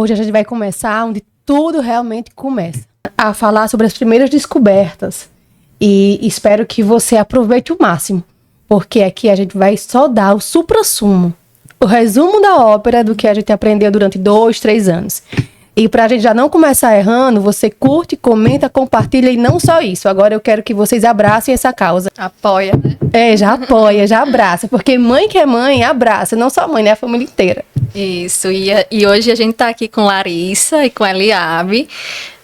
hoje a gente vai começar onde tudo realmente começa. A falar sobre as primeiras descobertas. E espero que você aproveite o máximo. Porque aqui a gente vai só dar o suprassumo. O resumo da ópera do que a gente aprendeu durante 2, 3 anos. E pra gente já não começar errando, você curte, comenta, compartilha e não só isso. Agora eu quero que vocês abracem essa causa. Apoia, né? Já apoia, já abraça. Porque mãe que é mãe, abraça. Não só a mãe, né? A família inteira. Isso, e hoje a gente tá aqui com Larissa e com Eliabe,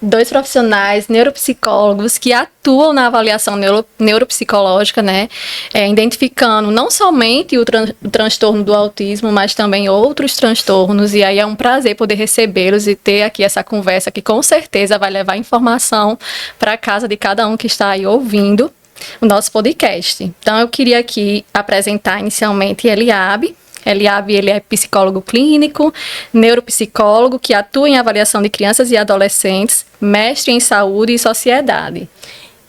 2 profissionais neuropsicólogos que atuam na avaliação neuropsicológica, né? Identificando não somente o transtorno do autismo, mas também outros transtornos. E aí é um prazer poder recebê-los e ter aqui essa conversa que com certeza vai levar informação para casa de cada um que está aí ouvindo o nosso podcast. Então eu queria aqui apresentar inicialmente Eliabe. Eliabe, ele é psicólogo clínico, neuropsicólogo que atua em avaliação de crianças e adolescentes, mestre em saúde e sociedade.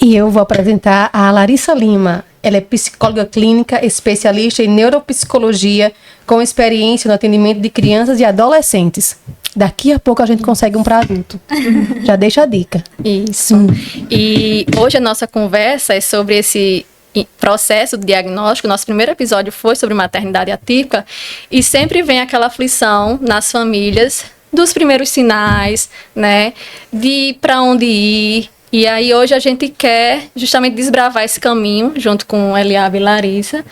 E eu vou apresentar a Larissa Lima. Ela é psicóloga clínica, especialista em neuropsicologia, com experiência no atendimento de crianças e adolescentes. Daqui a pouco a gente consegue um para adulto. Já deixa a dica. Isso. E hoje a nossa conversa é sobre esse processo de diagnóstico. Nosso primeiro episódio foi sobre maternidade atípica e sempre vem aquela aflição nas famílias dos primeiros sinais, né, de para onde ir. E aí hoje a gente quer justamente desbravar esse caminho junto com Eliabe e Larissa,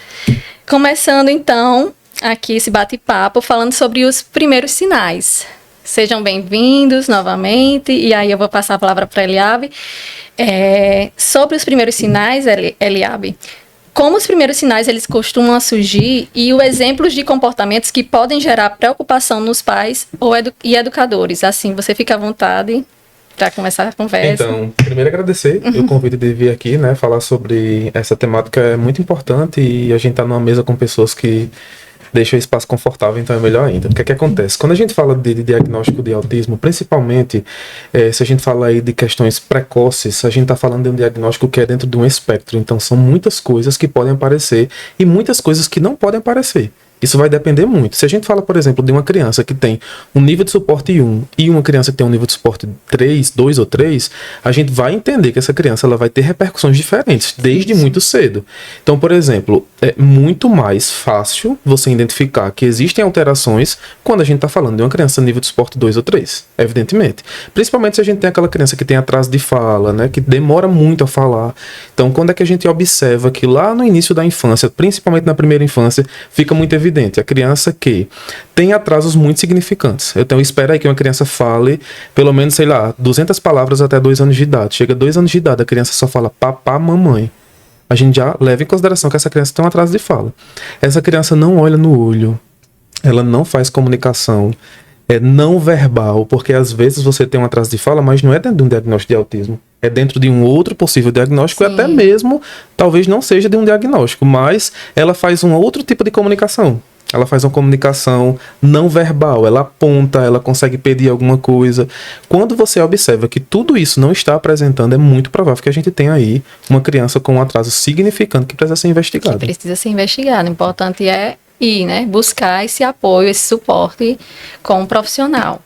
começando então aqui esse bate-papo falando sobre os primeiros sinais. Sejam bem-vindos novamente, e aí eu vou passar a palavra para Eliabe. Sobre os primeiros sinais, Eliabe, como os primeiros sinais eles costumam surgir e os exemplos de comportamentos que podem gerar preocupação nos pais e educadores. Assim, você fica à vontade para começar a conversa. Então, primeiro agradecer o convite de vir aqui, né, falar sobre essa temática é muito importante e a gente tá numa mesa com pessoas que deixa o espaço confortável, então é melhor ainda. O que é que acontece? Quando a gente fala de diagnóstico de autismo, principalmente, se a gente fala aí de questões precoces, a gente está falando de um diagnóstico que é dentro de um espectro. Então são muitas coisas que podem aparecer e muitas coisas que não podem aparecer. Isso vai depender muito. Se a gente fala, por exemplo, de uma criança que tem um nível de suporte 1 e uma criança que tem um nível de suporte 3, 2 ou 3, a gente vai entender que essa criança ela vai ter repercussões diferentes desde muito cedo. Então, por exemplo, é muito mais fácil você identificar que existem alterações quando a gente está falando de uma criança nível de suporte 2 ou 3, evidentemente. Principalmente se a gente tem aquela criança que tem atraso de fala, né, que demora muito a falar. Então, quando é que a gente observa que lá no início da infância, principalmente na primeira infância, fica muito evidente a criança que tem atrasos muito significantes. Então, espera aí que uma criança fale pelo menos, 200 palavras até 2 anos de idade. Chega a 2 anos de idade, a criança só fala papá, mamãe. A gente já leva em consideração que essa criança tem um atraso de fala. Essa criança não olha no olho, ela não faz comunicação, é não verbal, porque às vezes você tem um atraso de fala, mas não é dentro de um diagnóstico de autismo. É dentro de um outro possível diagnóstico, e até mesmo, talvez não seja de um diagnóstico, mas ela faz um outro tipo de comunicação. Ela faz uma comunicação não verbal, ela aponta, ela consegue pedir alguma coisa. Quando você observa que tudo isso não está apresentando, é muito provável que a gente tenha aí uma criança com um atraso significante que precisa ser investigada. Que precisa ser investigada. O importante é ir, né, buscar esse apoio, esse suporte com um profissional.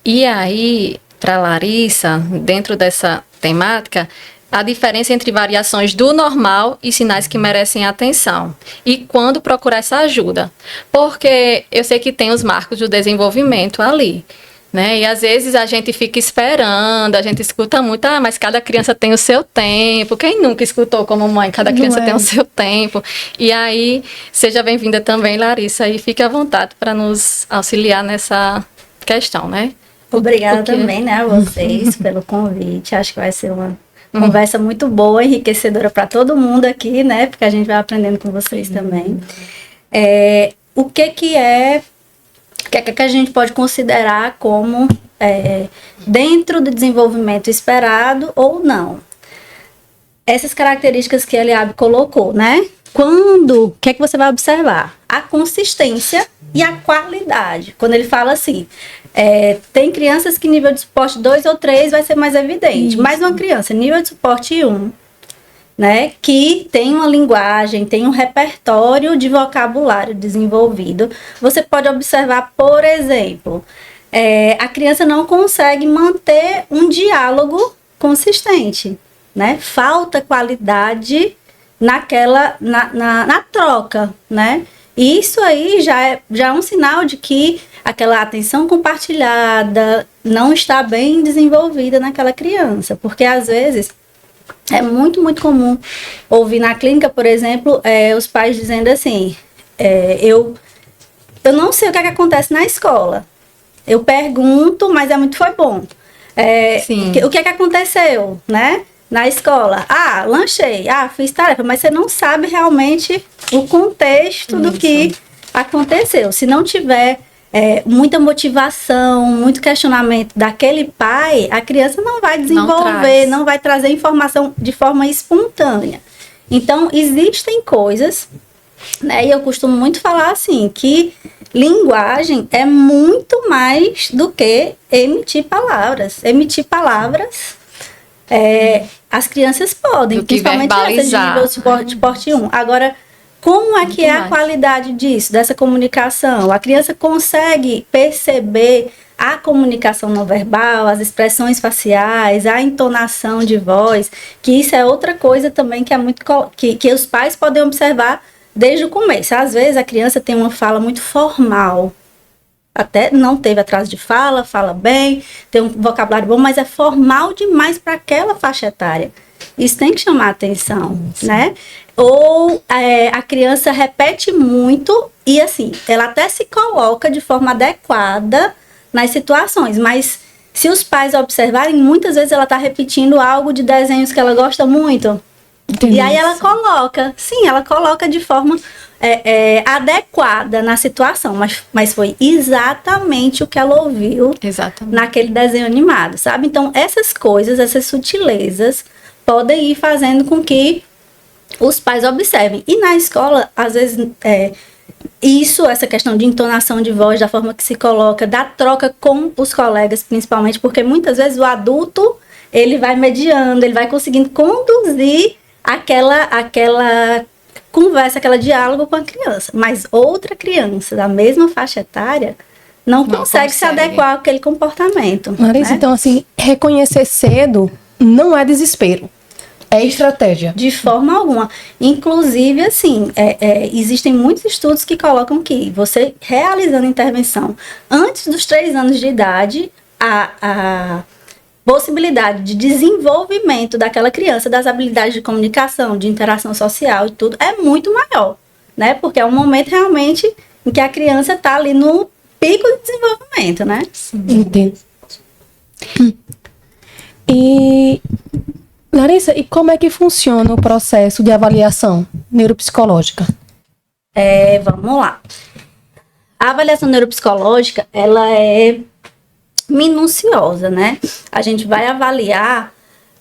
E aí, para Larissa, dentro dessa temática, a diferença entre variações do normal e sinais que merecem atenção. E quando procurar essa ajuda. Porque eu sei que tem os marcos do desenvolvimento ali, né? E às vezes a gente fica esperando, a gente escuta muito, mas cada criança tem o seu tempo. Quem nunca escutou como mãe? Cada criança tem o seu tempo. E aí, seja bem-vinda também, Larissa, e fique à vontade para nos auxiliar nessa questão, né? Obrigada também, né, a vocês pelo convite. Acho que vai ser uma conversa muito boa, enriquecedora para todo mundo aqui, né? Porque a gente vai aprendendo com vocês também. O que a gente pode considerar como dentro do desenvolvimento esperado ou não? Essas características que a Eliabe colocou, né? O que é que você vai observar? A consistência e a qualidade. Quando ele fala assim, tem crianças que nível de suporte 2 ou 3 vai ser mais evidente. Mas uma criança nível de suporte 1, né, que tem uma linguagem, tem um repertório de vocabulário desenvolvido, você pode observar, por exemplo, a criança não consegue manter um diálogo consistente, né? Falta qualidade na troca, né? E isso aí já é um sinal de que aquela atenção compartilhada não está bem desenvolvida naquela criança, porque às vezes é muito, muito comum ouvir na clínica, por exemplo, os pais dizendo assim, eu não sei o que é que acontece na escola, eu pergunto, mas foi bom. O que é que aconteceu, né? Na escola, lanchei, fiz tarefa, mas você não sabe realmente o contexto do que aconteceu. Se não tiver muita motivação, muito questionamento daquele pai, a criança não vai desenvolver, não vai trazer informação de forma espontânea. Então, existem coisas, né, e eu costumo muito falar assim, que linguagem é muito mais do que emitir palavras. Emitir palavras... as crianças podem, principalmente essas de nível de porte 1. Agora, como é que é a qualidade disso, dessa comunicação? A criança consegue perceber a comunicação não verbal, as expressões faciais, a entonação de voz, que isso é outra coisa também que é muito que os pais podem observar desde o começo. Às vezes a criança tem uma fala muito formal, até não teve atraso de fala bem, tem um vocabulário bom, mas é formal demais para aquela faixa etária. Isso tem que chamar atenção, né? Ou a criança repete muito e assim, ela até se coloca de forma adequada nas situações, mas se os pais observarem, muitas vezes ela está repetindo algo de desenhos que ela gosta muito. Entendi. E aí ela coloca de forma adequada na situação, mas foi exatamente o que ela ouviu naquele desenho animado, sabe? Então, essas coisas, essas sutilezas, podem ir fazendo com que os pais observem. E na escola, às vezes, essa questão de entonação de voz, da forma que se coloca, da troca com os colegas, principalmente, porque muitas vezes o adulto, ele vai mediando, ele vai conseguindo conduzir aquela conversa, aquele diálogo com a criança. Mas outra criança da mesma faixa etária não consegue se adequar àquele comportamento. Larissa, né? Então, assim, reconhecer cedo não é desespero. É estratégia. De forma alguma. Inclusive, assim, existem muitos estudos que colocam que você realizando intervenção antes dos 3 anos de idade, a possibilidade de desenvolvimento daquela criança, das habilidades de comunicação, de interação social e tudo, é muito maior, né? Porque é um momento realmente em que a criança está ali no pico de desenvolvimento, né? Entendo. E, Larissa, e como é que funciona o processo de avaliação neuropsicológica? Vamos lá. A avaliação neuropsicológica, ela é minuciosa, né? A gente vai avaliar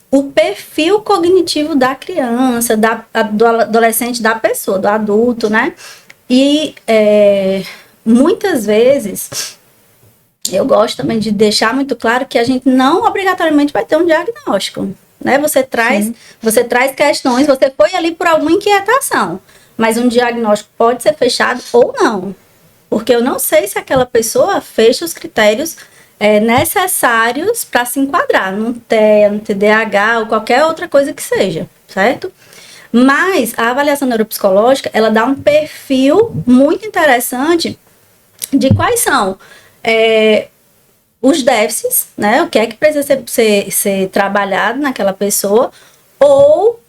o perfil cognitivo da criança, do adolescente, da pessoa, do adulto, né? E muitas vezes eu gosto também de deixar muito claro que a gente não obrigatoriamente vai ter um diagnóstico, né? Você traz questões, você foi ali por alguma inquietação, mas um diagnóstico pode ser fechado ou não, porque eu não sei se aquela pessoa fecha os critérios necessários para se enquadrar num TEA, no TDAH ou qualquer outra coisa que seja, certo? Mas a avaliação neuropsicológica, ela dá um perfil muito interessante de quais são os déficits, né? O que é que precisa ser trabalhado naquela pessoa, ou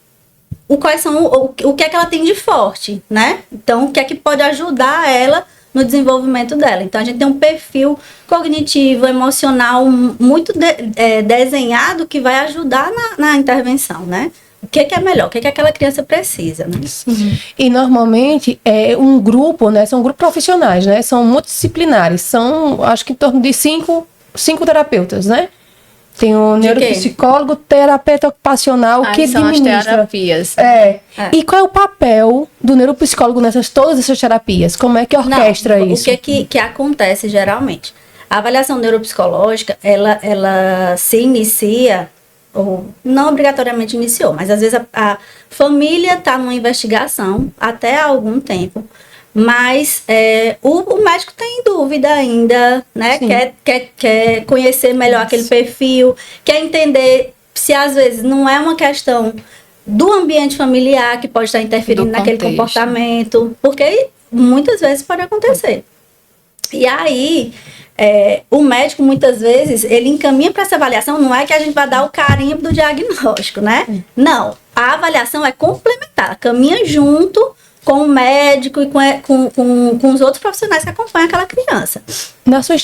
o que é que ela tem de forte, né? Então, o que é que pode ajudar ela no desenvolvimento dela. Então, a gente tem um perfil cognitivo, emocional muito desenhado que vai ajudar na intervenção, né? O que é melhor? O que aquela criança precisa, né? E, normalmente, um grupo, né? São grupos profissionais, né? São multidisciplinares. São, acho que em torno de cinco terapeutas, né? Tem o neuropsicólogo, terapeuta ocupacional, que são administra as terapias. E qual é o papel do neuropsicólogo todas essas terapias? Como é que orquestra isso? O que acontece geralmente? A avaliação neuropsicológica, ela se inicia, ou não obrigatoriamente iniciou, mas às vezes a família está numa investigação até há algum tempo, mas o médico tem dúvida ainda, né? Quer conhecer melhor aquele perfil, quer entender se às vezes não é uma questão do ambiente familiar que pode estar interferindo naquele comportamento, porque muitas vezes pode acontecer. E aí, o médico, muitas vezes, ele encaminha para essa avaliação, não é que a gente vai dar o carimbo do diagnóstico, né? Não, a avaliação é complementar, caminha junto com o médico e com os outros profissionais que acompanham aquela criança. Na sua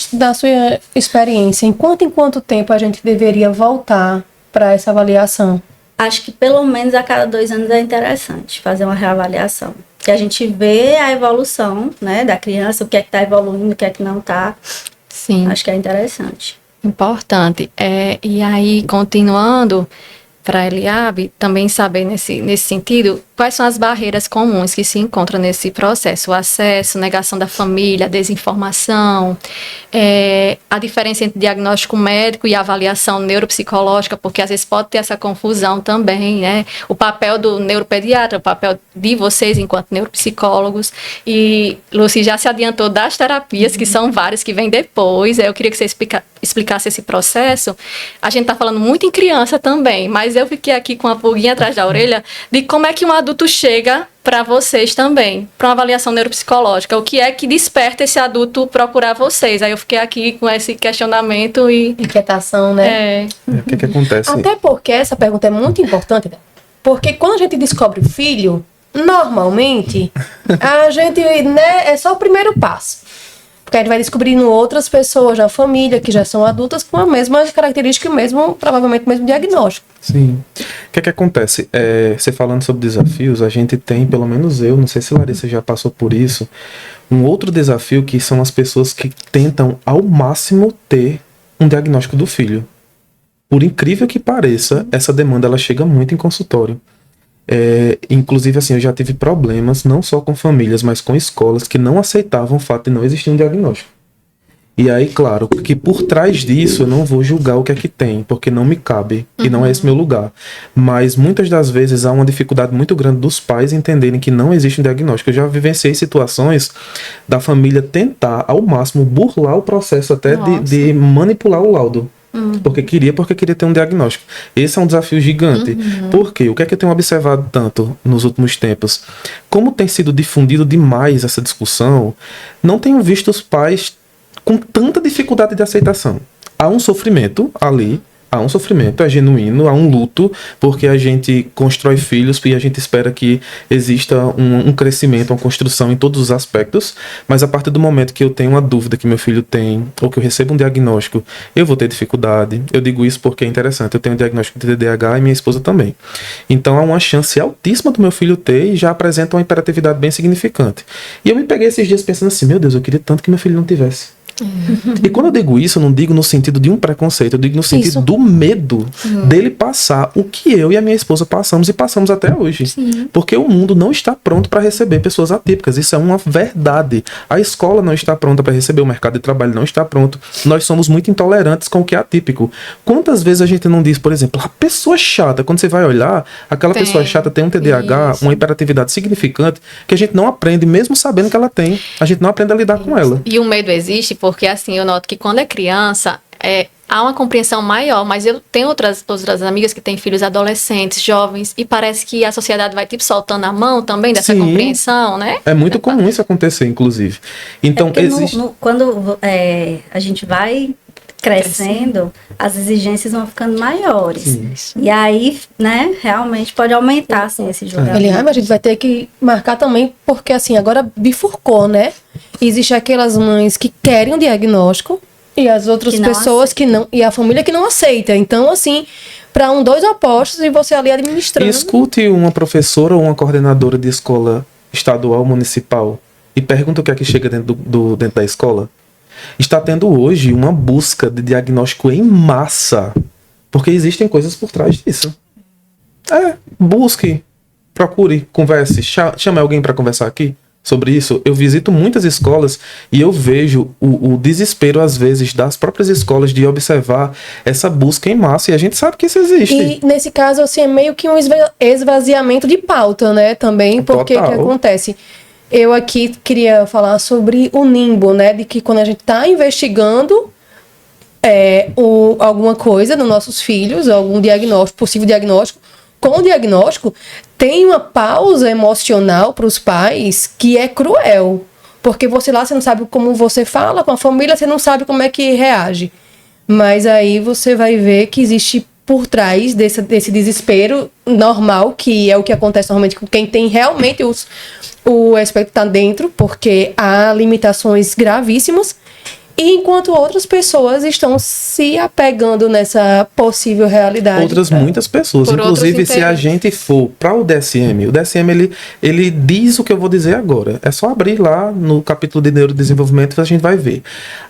experiência, em quanto tempo a gente deveria voltar para essa avaliação? Acho que pelo menos a cada 2 anos é interessante fazer uma reavaliação. Que a gente vê a evolução, né, da criança, o que é que está evoluindo, o que é que não está. Sim. Acho que é interessante. Importante. E aí, continuando, para a Eliabe também saber nesse sentido, quais são as barreiras comuns que se encontram nesse processo? O acesso, negação da família, desinformação, a diferença entre diagnóstico médico e avaliação neuropsicológica, porque às vezes pode ter essa confusão também, né? O papel do neuropediatra, o papel de vocês enquanto neuropsicólogos. E Lucy já se adiantou das terapias, que são várias que vêm depois. Eu queria que você explicasse esse processo. A gente está falando muito em criança também, mas eu fiquei aqui com a pulguinha atrás da orelha de como é que um adulto chega para vocês também, para uma avaliação neuropsicológica. O que é que desperta esse adulto procurar vocês? Aí eu fiquei aqui com esse questionamento e... Inquietação, né? O que acontece? Até porque essa pergunta é muito importante, porque quando a gente descobre o filho, normalmente, a gente, né, é só o primeiro passo. Porque a gente vai descobrindo outras pessoas na família que já são adultas com a mesma característica e provavelmente o mesmo diagnóstico. Sim. O que acontece? Você falando sobre desafios, a gente tem, pelo menos eu, não sei se Larissa já passou por isso, um outro desafio que são as pessoas que tentam ao máximo ter um diagnóstico do filho. Por incrível que pareça, essa demanda ela chega muito em consultório. Inclusive, assim, eu já tive problemas, não só com famílias, mas com escolas que não aceitavam o fato de não existir um diagnóstico. E aí, claro, que por trás disso eu não vou julgar o que é que tem, porque não me cabe, e não é esse meu lugar. Mas muitas das vezes há uma dificuldade muito grande dos pais entenderem que não existe um diagnóstico. Eu já vivenciei situações da família tentar, ao máximo, burlar o processo até de manipular o laudo. Porque queria ter um diagnóstico. Esse é um desafio gigante. Por quê? O que é que eu tenho observado tanto nos últimos tempos? Como tem sido difundido demais essa discussão, não tenho visto os pais com tanta dificuldade de aceitação. Há um sofrimento ali, há um sofrimento, é genuíno, há um luto, porque a gente constrói filhos e a gente espera que exista um crescimento, uma construção em todos os aspectos, mas a partir do momento que eu tenho uma dúvida que meu filho tem, ou que eu recebo um diagnóstico, eu vou ter dificuldade. Eu digo isso porque é interessante, eu tenho um diagnóstico de TDAH e minha esposa também. Então há uma chance altíssima do meu filho ter e já apresenta uma hiperatividade bem significante. E eu me peguei esses dias pensando assim, meu Deus, eu queria tanto que meu filho não tivesse. E quando eu digo isso, eu não digo no sentido de um preconceito, eu digo no sentido do medo dele passar o que eu e a minha esposa passamos e passamos até hoje. Porque o mundo não está pronto para receber pessoas atípicas, isso é uma verdade. A escola não está pronta para receber, o mercado de trabalho não está pronto. Nós somos muito intolerantes com o que é atípico. Quantas vezes a gente não diz, por exemplo, a pessoa chata, quando você vai olhar, aquela pessoa chata tem um TDAH, uma hiperatividade significante, que a gente não aprende, mesmo sabendo que ela tem, a gente não aprende a lidar com ela. E o medo existe porque, assim, eu noto que quando é criança, há uma compreensão maior, mas eu tenho outras amigas que têm filhos adolescentes, jovens, e parece que a sociedade vai, tipo, soltando a mão também dessa compreensão, né? É muito comum isso acontecer, inclusive. Então, existe... quando a gente vai crescendo, as exigências vão ficando maiores. Sim. E aí, né, realmente pode aumentar, assim, esse julgamento. A gente vai ter que marcar também, porque, assim, agora bifurcou, né? Existe aquelas mães que querem um diagnóstico e as outras pessoas que não, e a família que não aceita. Então, assim, para dois opostos e você ali administrando. Escute uma professora ou uma coordenadora de escola estadual, municipal, e pergunta o que é que chega dentro da escola. Está tendo hoje uma busca de diagnóstico em massa, porque existem coisas por trás disso. Busque, procure, converse, chame alguém para conversar aqui sobre isso. Eu visito muitas escolas e eu vejo o desespero, às vezes, das próprias escolas de observar essa busca em massa, e a gente sabe que isso existe. E, nesse caso, assim, é meio que um esvaziamento de pauta, né, também, porque o que acontece? eu aqui queria falar sobre o nimbo, né? De que quando a gente está investigando alguma coisa nos nossos filhos, algum diagnóstico, possível diagnóstico, com o diagnóstico, tem uma pausa emocional para os pais que é cruel. Porque você não sabe como você fala com a família, você não sabe como é que reage. Mas aí você vai ver que existe por trás desse desespero normal, que é o que acontece normalmente com quem tem realmente o aspecto tá dentro, porque há limitações gravíssimas, e enquanto outras pessoas estão se apegando nessa possível realidade. Muitas pessoas. Por Inclusive, se a gente for para o DSM ele diz o que eu vou dizer agora. É só abrir lá no capítulo de neurodesenvolvimento que a gente vai ver.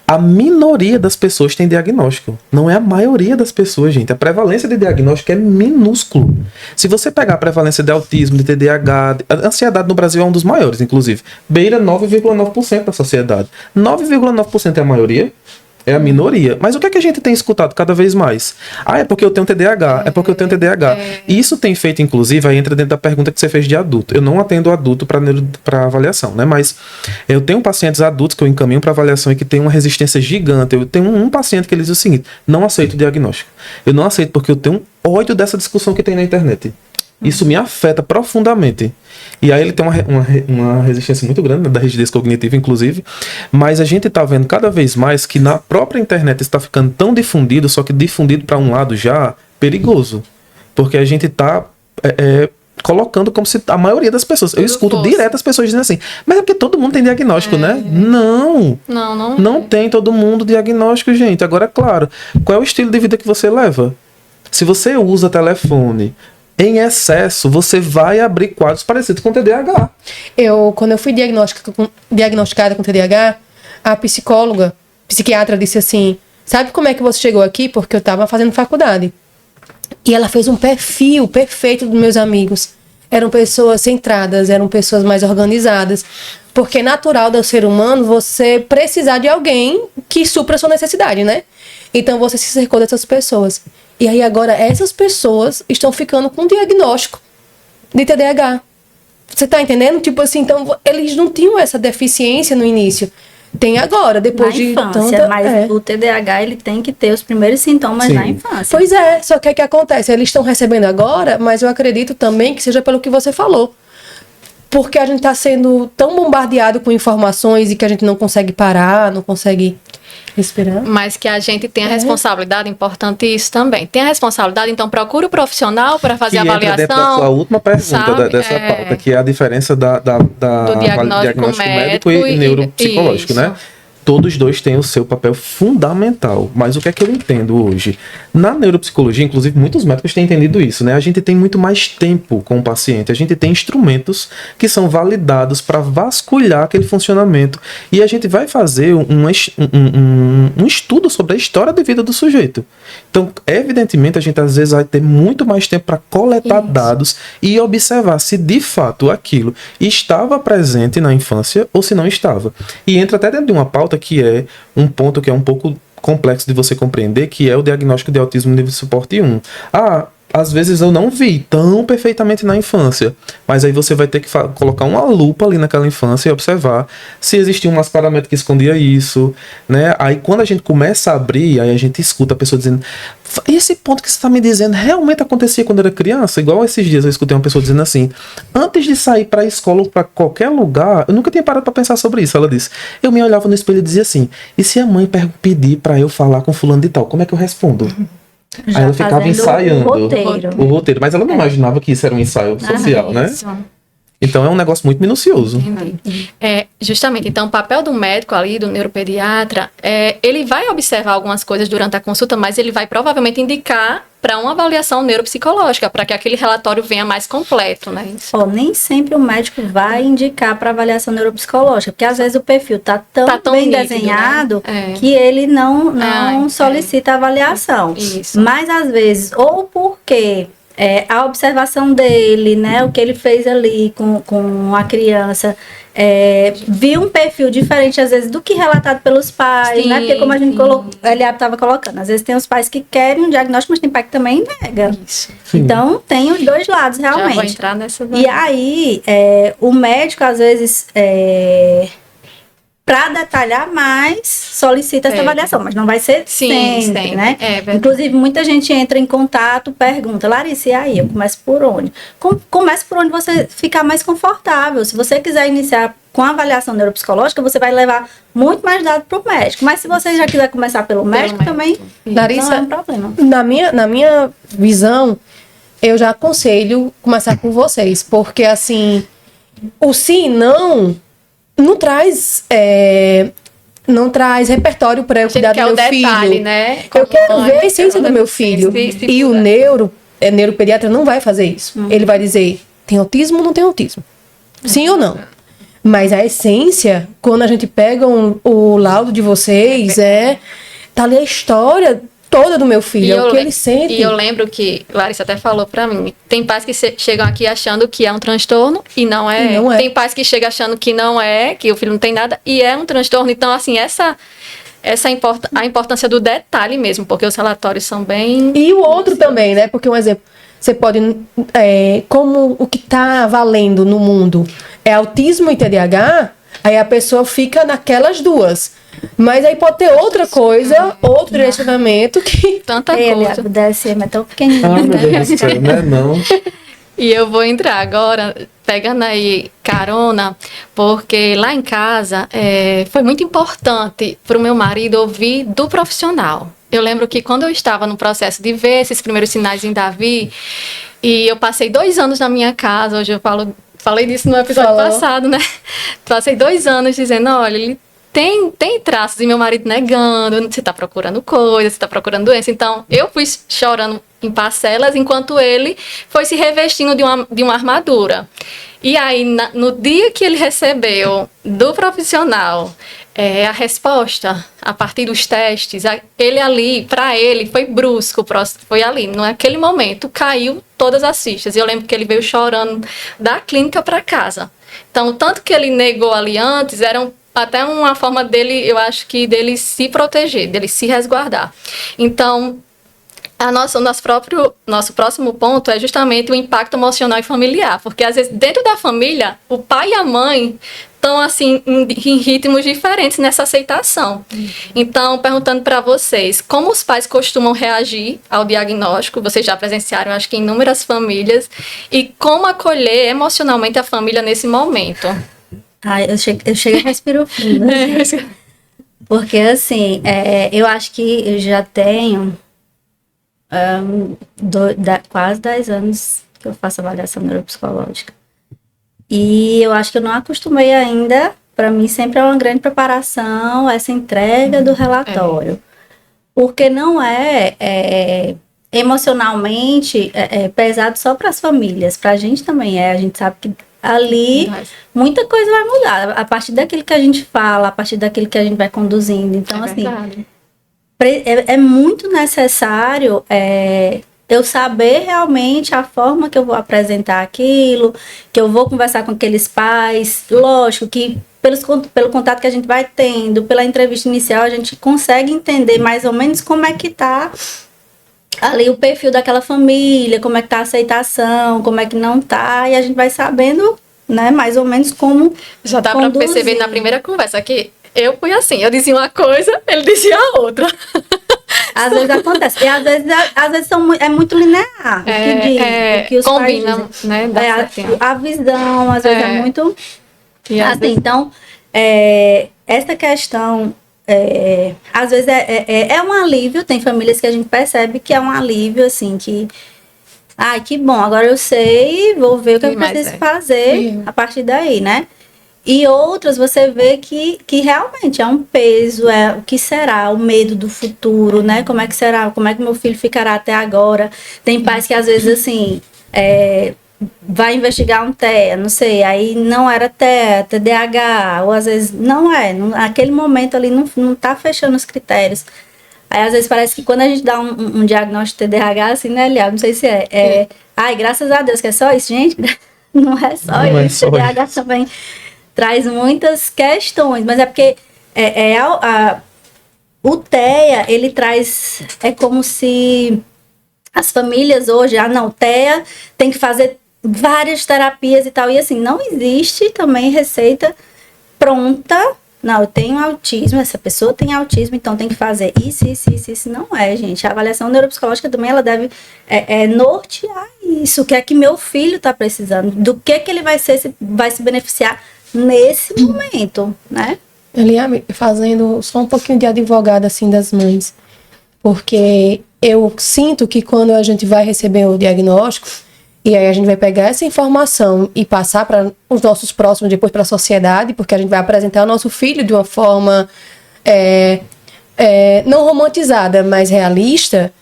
A minoria das pessoas tem diagnóstico. Não é a maioria das pessoas, gente. A prevalência de diagnóstico é minúsculo. Se você pegar a prevalência de autismo, de TDAH, a ansiedade no Brasil é um dos maiores, inclusive. Beira 9,9% da sociedade. 9,9% é a maioria? É a minoria. Mas o que é que a gente tem escutado cada vez mais? É porque eu tenho TDAH, é porque eu tenho TDAH. E isso tem feito, inclusive, aí entra dentro da pergunta que você fez de adulto. Eu não atendo adulto para avaliação, né? Mas eu tenho pacientes adultos que eu encaminho para avaliação e que tem uma resistência gigante. Eu tenho um paciente que ele diz o seguinte: não aceito o diagnóstico. Eu não aceito porque eu tenho ódio dessa discussão que tem na internet. Isso me afeta profundamente. E aí ele tem uma resistência muito grande, né, da rigidez cognitiva, inclusive. Mas a gente está vendo cada vez mais que na própria internet está ficando tão difundido, só que difundido para um lado já perigoso. Porque a gente está colocando como se a maioria das pessoas... Eu escuto direto as pessoas dizendo assim, mas é porque todo mundo tem diagnóstico, né? Não tem todo mundo diagnóstico, gente. Agora, é claro, qual é o estilo de vida que você leva? Se você usa telefone em excesso, você vai abrir quadros parecidos com TDAH. Quando eu fui diagnosticada com TDAH, a psiquiatra disse assim, sabe como é que você chegou aqui? Porque eu estava fazendo faculdade. E ela fez um perfil perfeito dos meus amigos. Eram pessoas centradas, eram pessoas mais organizadas. Porque é natural do ser humano você precisar de alguém que supra a sua necessidade, né? Então você se cercou dessas pessoas. E aí agora essas pessoas estão ficando com diagnóstico de TDAH. Você tá entendendo? Tipo assim, então eles não tinham essa deficiência no início. Tem agora, depois de infância, mas o TDAH ele tem que ter os primeiros sintomas na infância. Pois é, só que o que acontece? Eles estão recebendo agora, mas eu acredito também que seja pelo que você falou. Porque a gente está sendo tão bombardeado com informações e que a gente não consegue parar, não consegue respirar. Mas que a gente tem a responsabilidade, importante isso também. Tem a responsabilidade, então procura o profissional para fazer a avaliação. Dentro da sua última pergunta dessa pauta, que é a diferença do diagnóstico médico e neuropsicológico, né? Todos dois têm o seu papel fundamental. Mas o que é que eu entendo hoje? Na neuropsicologia, inclusive, muitos médicos têm entendido isso, né? A gente tem muito mais tempo com o paciente. A gente tem instrumentos que são validados para vasculhar aquele funcionamento. E a gente vai fazer um estudo sobre a história de vida do sujeito. Então, evidentemente, a gente às vezes vai ter muito mais tempo para coletar dados e observar se de fato aquilo estava presente na infância ou se não estava. E entra até dentro de uma pauta que é um ponto que é um pouco complexo de você compreender, que é o diagnóstico de autismo nível de suporte 1. Às vezes eu não vi tão perfeitamente na infância, mas aí você vai ter que colocar uma lupa ali naquela infância e observar se existia um mascaramento que escondia isso, né? Aí quando a gente começa a abrir, aí a gente escuta a pessoa dizendo, esse ponto que você está me dizendo realmente acontecia quando eu era criança? Igual esses dias eu escutei uma pessoa dizendo assim, antes de sair para a escola ou para qualquer lugar, eu nunca tinha parado para pensar sobre isso. Ela disse, eu me olhava no espelho e dizia assim, e se a mãe pedir para eu falar com fulano de tal, como é que eu respondo? Aí ela ficava ensaiando o roteiro, mas ela não imaginava que isso era um ensaio social, né? Isso. Então é um negócio muito minucioso. Justamente, então o papel do médico ali, do neuropediatra, ele vai observar algumas coisas durante a consulta, mas ele vai provavelmente indicar para uma avaliação neuropsicológica, para que aquele relatório venha mais completo, né? Nem sempre o médico vai indicar para avaliação neuropsicológica, porque às vezes o perfil está tão bem nítido, desenhado, né? Que ele não solicita avaliação. Isso. Mas às vezes, ou porque a observação dele, né, o que ele fez ali com a criança, viu um perfil diferente, às vezes, do que relatado pelos pais, Sim, né? Porque como a gente estava colocando, às vezes tem os pais que querem um diagnóstico, mas tem pai que também nega. Isso. Então, tem os dois lados, realmente. Já vou entrar nessa. E aí, o médico, às vezes, para detalhar mais, solicita essa avaliação, mas não vai ser sempre, né? Inclusive, muita gente entra em contato, pergunta, Larissa, e aí, eu começo por onde? Comece por onde você ficar mais confortável. Se você quiser iniciar com a avaliação neuropsicológica, você vai levar muito mais dados para o médico. Mas se você já quiser começar pelo médico também, Larissa, não é um problema. Na minha visão, eu já aconselho começar com vocês, porque assim, o sim e não traz repertório para eu cuidar do meu filho. Né? Eu quero ver a essência do meu filho. E o neuropediatra não vai fazer isso. Ele vai dizer, tem autismo ou não tem autismo? Sim ou não? Mas a essência, quando a gente pega o laudo de vocês, tá ali a história toda do meu filho, é o que ele sente. E eu lembro que Larissa até falou pra mim, tem pais que chegam aqui achando que é um transtorno e não é. Tem pais que chegam achando que não é, que o filho não tem nada e é um transtorno. Então, assim, a importância do detalhe mesmo, porque os relatórios são bem... E o outro também, né? Porque um exemplo, você pode... como o que tá valendo no mundo é autismo e TDAH, aí a pessoa fica naquelas duas. Mas aí pode ter outra coisa, outro direcionamento que... Tanta coisa. O DSM é tão pequenininho. Ah, meu Deus do céu, né? Não. E eu vou entrar agora, pegando aí carona, porque lá em casa foi muito importante para o meu marido ouvir do profissional. Eu lembro que quando eu estava no processo de ver esses primeiros sinais em Davi, e eu passei 2 anos na minha casa, hoje eu falei disso no episódio passado, né? Passei 2 anos dizendo, olha, ele tem traços, e meu marido negando, você tá procurando coisa, você tá procurando doença. Então, eu fui chorando em parcelas, enquanto ele foi se revestindo de uma armadura. E aí, no dia que ele recebeu do profissional a resposta, a partir dos testes, ele ali, para ele, foi brusco, foi ali, naquele momento, caiu todas as fichas. E eu lembro que ele veio chorando da clínica para casa. Então, tanto que ele negou ali antes, era até uma forma dele, eu acho que dele se proteger, dele se resguardar. Então, nosso próximo ponto é justamente o impacto emocional e familiar, porque às vezes dentro da família, o pai e a mãe estão assim em ritmos diferentes nessa aceitação. Então, perguntando para vocês, como os pais costumam reagir ao diagnóstico? Vocês já presenciaram, acho que em inúmeras famílias, e como acolher emocionalmente a família nesse momento? Eu chego e respiro fundo. Assim. Porque, assim, eu acho que eu já tenho quase 10 anos que eu faço avaliação neuropsicológica. E eu acho que eu não acostumei ainda. Para mim, sempre é uma grande preparação essa entrega do relatório. Porque não emocionalmente pesado só para as famílias. Para a gente também a gente sabe que ali muita coisa vai mudar a partir daquilo que a gente fala, a partir daquilo que a gente vai conduzindo. Então, assim, é muito necessário eu saber realmente a forma que eu vou apresentar aquilo, que eu vou conversar com aqueles pais. Lógico que pelo contato que a gente vai tendo, pela entrevista inicial, a gente consegue entender mais ou menos como é que tá ali o perfil daquela família, como é que tá a aceitação, como é que não tá, e a gente vai sabendo, né, mais ou menos como já dá para perceber na primeira conversa que eu fui assim, eu dizia uma coisa, ele dizia a outra. Às vezes acontece, e às vezes é muito linear o que os combina, pais dizem, né, a visão, às vezes é muito assim, então essa questão às vezes é um alívio. Tem famílias que a gente percebe que é um alívio, assim, que que bom, agora eu sei, vou ver o que eu preciso fazer a partir daí, né? E outras você vê que realmente é um peso, o que será, o medo do futuro, né? Como é que será, como é que meu filho ficará até agora? Tem pais que às vezes, assim, vai investigar um TEA, não sei, aí não era TEA, TDAH, ou às vezes naquele momento ali não tá fechando os critérios. Aí às vezes parece que quando a gente dá um diagnóstico de TDAH, assim, né, Liab, não sei se graças a Deus que é só isso, gente, não é só isso, TDAH também traz muitas questões, mas é porque o TEA, ele traz, é como se as famílias hoje, não, TEA tem que fazer várias terapias e tal, e assim, não existe também receita pronta. Não, eu tenho autismo, essa pessoa tem autismo, então tem que fazer isso. Não é, gente. A avaliação neuropsicológica também, ela deve nortear isso. O que é que meu filho está precisando? Do que ele vai se beneficiar nesse momento, né? Eliane, fazendo só um pouquinho de advogada, assim, das mães. Porque eu sinto que quando a gente vai receber o diagnóstico, e aí a gente vai pegar essa informação e passar para os nossos próximos, depois para a sociedade, porque a gente vai apresentar o nosso filho de uma forma não romantizada, mas realista,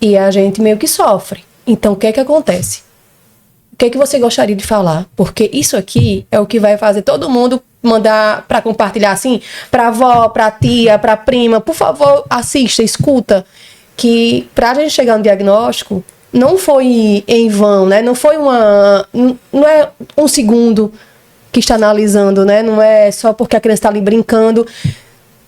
e a gente meio que sofre. Então, o que é que acontece? O que é que você gostaria de falar? Porque isso aqui é o que vai fazer todo mundo mandar para compartilhar, assim, para avó, para tia, para prima. Por favor, assista, escuta, que para a gente chegar no diagnóstico, não foi em vão, né? Não foi não é um segundo que está analisando, né? Não é só porque a criança está ali brincando,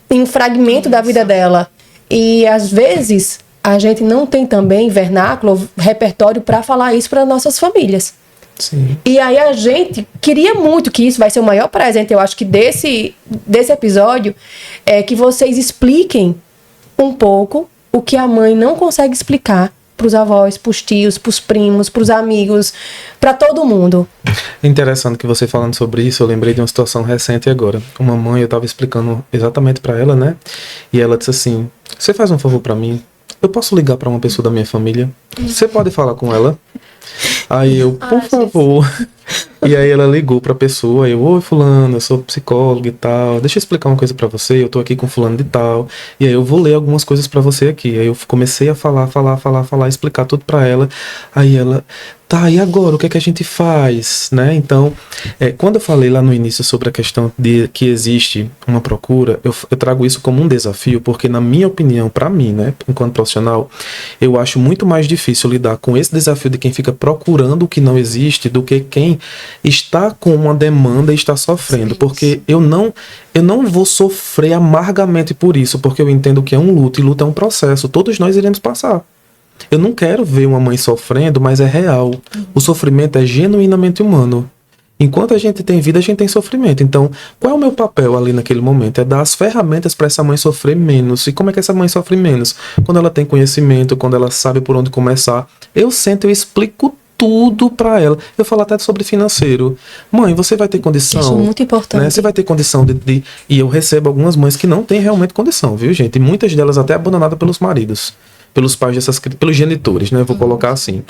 tem um fragmento da vida dela. E às vezes a gente não tem também vernáculo, repertório para falar isso para nossas famílias. Sim. E aí a gente queria muito, que isso vai ser o maior presente, eu acho que desse episódio, é que vocês expliquem um pouco o que a mãe não consegue explicar para os avós, para os tios, para os primos, para os amigos, para todo mundo. Interessante que você falando sobre isso, eu lembrei de uma situação recente agora. Uma mãe, eu estava explicando exatamente para ela, né? E ela disse assim: você faz um favor para mim? Eu posso ligar para uma pessoa da minha família? Você pode falar com ela? Aí eu, por favor. E aí ela ligou pra pessoa, eu, oi fulano, eu sou psicólogo e tal, deixa eu explicar uma coisa pra você, eu tô aqui com fulano de tal, e aí eu vou ler algumas coisas pra você aqui. Aí eu comecei a falar, explicar tudo pra ela. Aí ela, tá, e agora, o que é que a gente faz, né? Então, quando eu falei lá no início sobre a questão de que existe uma procura, eu trago isso como um desafio, porque na minha opinião, pra mim, né, enquanto profissional, eu acho muito mais difícil lidar com esse desafio de quem fica procurando o que não existe do que quem está com uma demanda e está sofrendo. Sim, porque eu não vou sofrer amargamente por isso, porque eu entendo que é um luto, e luto é um processo, todos nós iremos passar. Eu não quero ver uma mãe sofrendo, mas é real. O sofrimento é genuinamente humano. Enquanto a gente tem vida, a gente tem sofrimento. Então, qual é o meu papel ali naquele momento? É dar as ferramentas para essa mãe sofrer menos. E como é que essa mãe sofre menos? Quando ela tem conhecimento, quando ela sabe por onde começar. Eu explico tudo para ela. Eu falo até sobre financeiro. Mãe, você vai ter condição... Isso é muito importante. Né? Você vai ter condição de... E eu recebo algumas mães que não têm realmente condição, viu, gente? E muitas delas até abandonadas pelos maridos. Pelos pais pelos genitores, né? Vou colocar assim.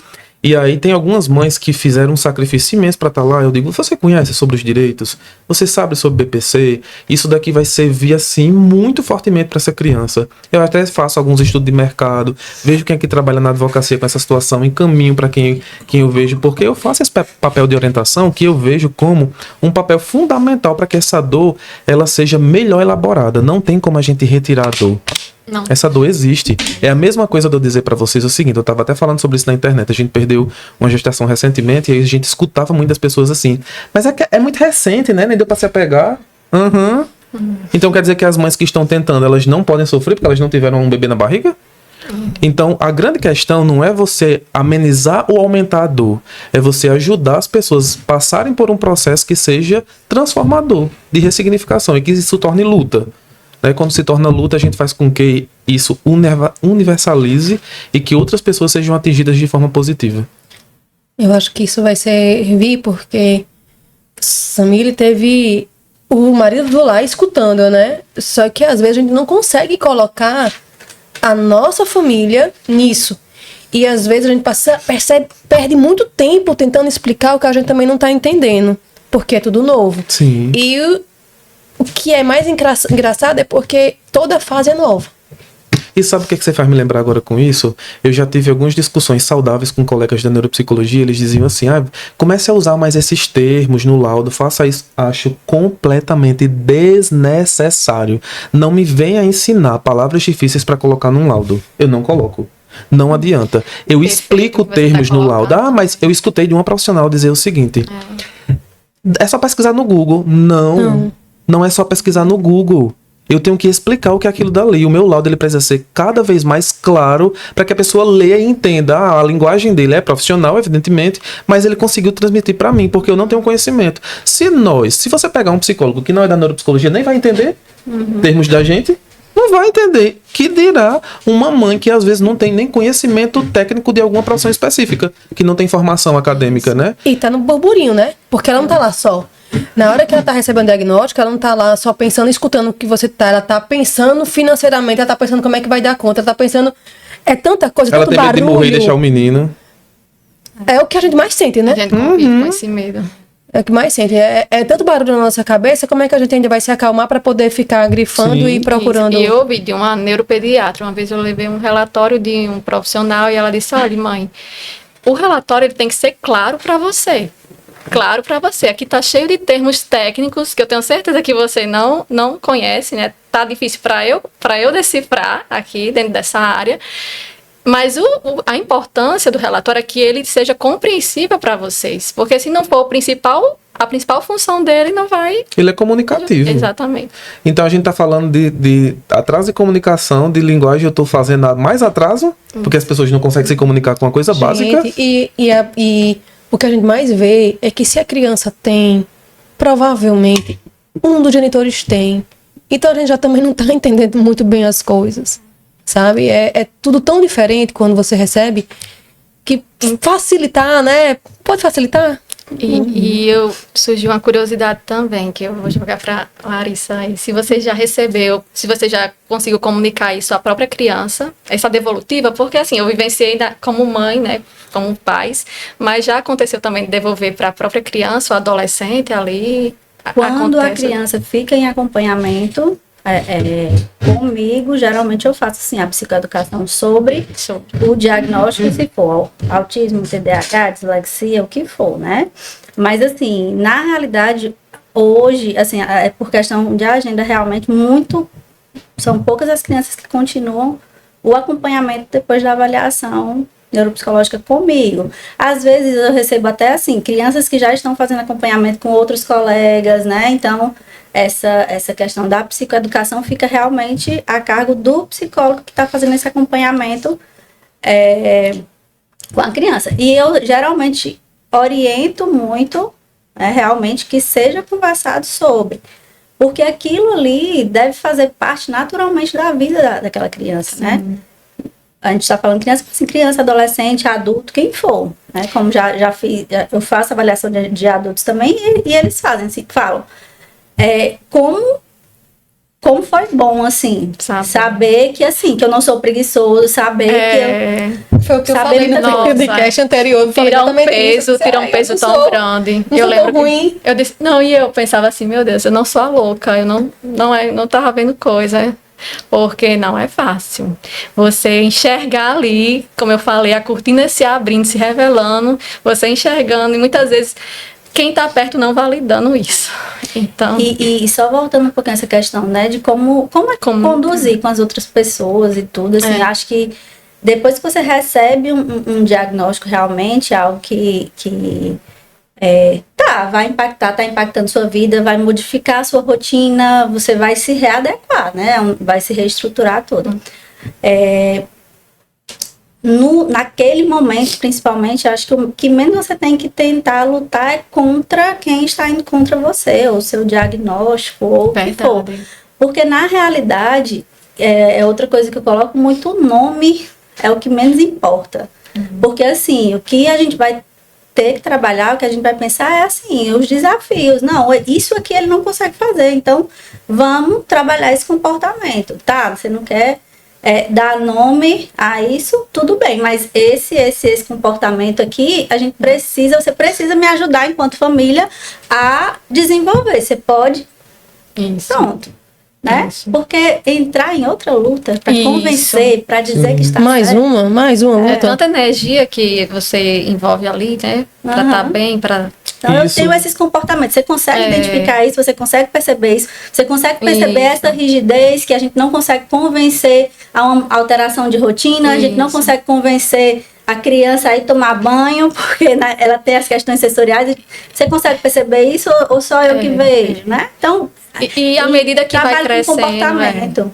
E aí tem algumas mães que fizeram um sacrifício imenso para estar lá. Eu digo, você conhece sobre os direitos? Você sabe sobre BPC? Isso daqui vai servir assim muito fortemente para essa criança. Eu até faço alguns estudos de mercado, vejo quem é que trabalha na advocacia com essa situação, encaminho para quem eu vejo, porque eu faço esse papel de orientação que eu vejo como um papel fundamental para que essa dor ela seja melhor elaborada. Não tem como a gente retirar a dor. Não. Essa dor existe. É a mesma coisa de eu dizer pra vocês o seguinte, eu tava até falando sobre isso na internet, a gente perdeu uma gestação recentemente e aí a gente escutava muitas pessoas assim, mas é muito recente, né? Nem deu pra se apegar. Então quer dizer que as mães que estão tentando, elas não podem sofrer porque elas não tiveram um bebê na barriga? Então a grande questão não é você amenizar ou aumentar a dor, é você ajudar as pessoas a passarem por um processo que seja transformador, de ressignificação e que isso torne luta. Quando se torna luta, a gente faz com que isso universalize e que outras pessoas sejam atingidas de forma positiva. Eu acho que isso vai servir porque Samile teve o marido lá escutando, né? Só que às vezes a gente não consegue colocar a nossa família nisso. E às vezes a gente perde muito tempo tentando explicar o que a gente também não está entendendo. Porque é tudo novo. Sim. E o que é mais engraçado é porque toda fase é nova. E sabe o que você faz me lembrar agora com isso? Eu já tive algumas discussões saudáveis com colegas da neuropsicologia, eles diziam assim, comece a usar mais esses termos no laudo, faça isso. Acho completamente desnecessário. Não me venha ensinar palavras difíceis para colocar num laudo. Eu não coloco. Não adianta. Eu explico termos no laudo. Mas eu escutei de uma profissional dizer o seguinte... é só pesquisar no Google. Não é só pesquisar no Google. Eu tenho que explicar o que é aquilo dali. O meu laudo ele precisa ser cada vez mais claro para que a pessoa leia e entenda. A linguagem dele é profissional, evidentemente, mas ele conseguiu transmitir para mim, porque eu não tenho conhecimento. Se você pegar um psicólogo que não é da neuropsicologia, nem vai entender termos da gente, não vai entender. Que dirá uma mãe que às vezes não tem nem conhecimento técnico de alguma profissão específica, que não tem formação acadêmica, né? E tá no burburinho, né? Porque ela não tá lá só. Na hora que ela tá recebendo diagnóstico, ela não tá lá só pensando, escutando o que você tá. Ela tá pensando financeiramente, ela tá pensando como é que vai dar conta, ela tá pensando... É tanta coisa, ela tanto tem medo barulho. de morrer e deixar o menino. É o que a gente mais sente, né? A gente convive com esse medo. É o que mais sente. É tanto barulho na nossa cabeça, como é que a gente ainda vai se acalmar para poder ficar grifando e procurando... Isso. E eu ouvi de uma neuropediatra, uma vez eu levei um relatório de um profissional e ela disse, olha, mãe, o relatório ele tem que ser claro para você. Claro para você. Aqui tá cheio de termos técnicos que eu tenho certeza que você não conhece, né? Tá difícil para eu decifrar aqui dentro dessa área. Mas a importância do relatório é que ele seja compreensível para vocês. Porque se não for a principal função dele não vai... Ele é comunicativo. Exatamente. Então a gente tá falando de atraso de comunicação, de linguagem. Eu tô fazendo mais atraso, porque as pessoas não conseguem se comunicar com uma coisa básica. E o que a gente mais vê é que se a criança tem, provavelmente, um dos genitores tem. Então a gente já também não tá entendendo muito bem as coisas, sabe? É tudo tão diferente quando você recebe que facilitar, né? Pode facilitar? E surgiu uma curiosidade também, que eu vou jogar para Larissa aí. Se você já recebeu, se você já conseguiu comunicar isso à própria criança, essa devolutiva, porque assim, eu vivenciei como mãe, né, como pais, mas já aconteceu também de devolver para a própria criança ou adolescente ali. Quando a criança fica em acompanhamento comigo, geralmente eu faço assim, a psicoeducação sobre o diagnóstico, se for autismo, TDAH, dislexia, o que for, né? Mas assim, na realidade, hoje, assim, é por questão de agenda realmente são poucas as crianças que continuam o acompanhamento depois da avaliação neuropsicológica comigo. Às vezes eu recebo até assim, crianças que já estão fazendo acompanhamento com outros colegas, né? Então, essa questão da psicoeducação fica realmente a cargo do psicólogo que está fazendo esse acompanhamento com a criança. E eu geralmente oriento muito, realmente, que seja conversado sobre. Porque aquilo ali deve fazer parte naturalmente da vida daquela criança, né? A gente está falando criança, adolescente, adulto, quem for, né? Como já fiz, eu faço avaliação de adultos também e eles fazem, assim, falam. Como foi bom, assim, saber que, assim, que eu não sou preguiçoso, saber que eu... Foi o que eu falei no podcast anterior. Tira um peso tão grande. Eu lembro ruim. Eu disse, e eu pensava assim, meu Deus, eu não sou a louca, eu não tava vendo coisa, porque não é fácil. Você enxergar ali, como eu falei, a cortina se abrindo, se revelando, você enxergando, e muitas vezes quem está perto não validando isso. Então... E só voltando um pouquinho essa questão, né, de como conduzir com as outras pessoas e tudo, assim, acho que depois que você recebe um diagnóstico realmente, algo que vai impactar, tá impactando sua vida, vai modificar a sua rotina, você vai se readequar, né, vai se reestruturar tudo. Naquele momento, principalmente, acho que o que menos você tem que tentar lutar é contra quem está indo contra você, ou seu diagnóstico, ou o que for. Porque, na realidade, é outra coisa que eu coloco muito, o nome é o que menos importa. Porque, assim, o que a gente vai ter que trabalhar, o que a gente vai pensar é, assim, os desafios. Não, isso aqui ele não consegue fazer, então vamos trabalhar esse comportamento. Tá, você não quer... dar nome a isso, tudo bem, mas esse comportamento aqui, você precisa me ajudar enquanto família a desenvolver. Você pode? Isso. Pronto. Né? Isso. Porque entrar em outra luta para convencer, para dizer que está mais certo. Mais uma luta. Tanta energia que você envolve ali, né? Para estar bem, para... Então, eu tenho esses comportamentos. Você consegue identificar isso, você consegue perceber isso, você consegue perceber essa rigidez que a gente não consegue convencer a uma alteração de rotina, a gente não consegue convencer a criança aí tomar banho, porque ela tem as questões sensoriais. Você consegue perceber isso ou só eu que vejo, né? Então, e à medida que vai crescendo, comportamento.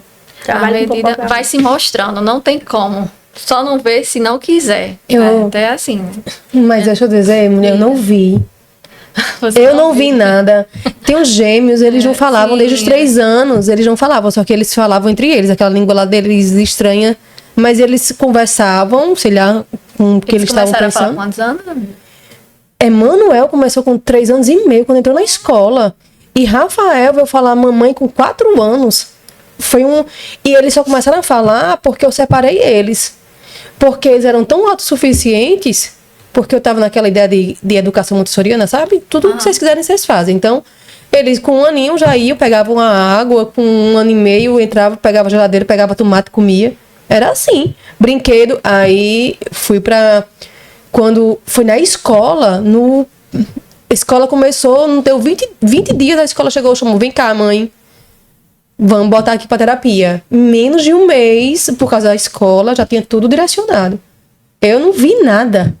À medida vai se mostrando, não tem como. Só não ver se não quiser. Até assim. Mas deixa eu dizer, mulher, eu não vi. Eu não vi nada. Tem os gêmeos, eles não falavam desde os 3 anos. Eles não falavam, só que eles falavam entre eles. Aquela língua lá deles estranha. Mas eles conversavam, sei lá, com o que eles estavam pensando. Falar quantos anos? Emanuel começou com 3 anos e meio, quando entrou na escola. E Rafael veio falar mamãe com 4 anos. E eles só começaram a falar porque eu separei eles. Porque eles eram tão autossuficientes, porque eu tava naquela ideia de educação montessoriana, sabe? Tudo que vocês quiserem, vocês fazem. Então, eles com 1 aninho já iam, pegavam a água, com 1 ano e meio, entrava, pegava a geladeira, pegava tomate, comia. Era assim, brinquedo. Aí quando foi na escola, a escola começou, não deu 20 dias, a escola chegou, chamou, vem cá, mãe, vamos botar aqui pra terapia. Menos de 1 mês, por causa da escola, já tinha tudo direcionado. Eu não vi nada.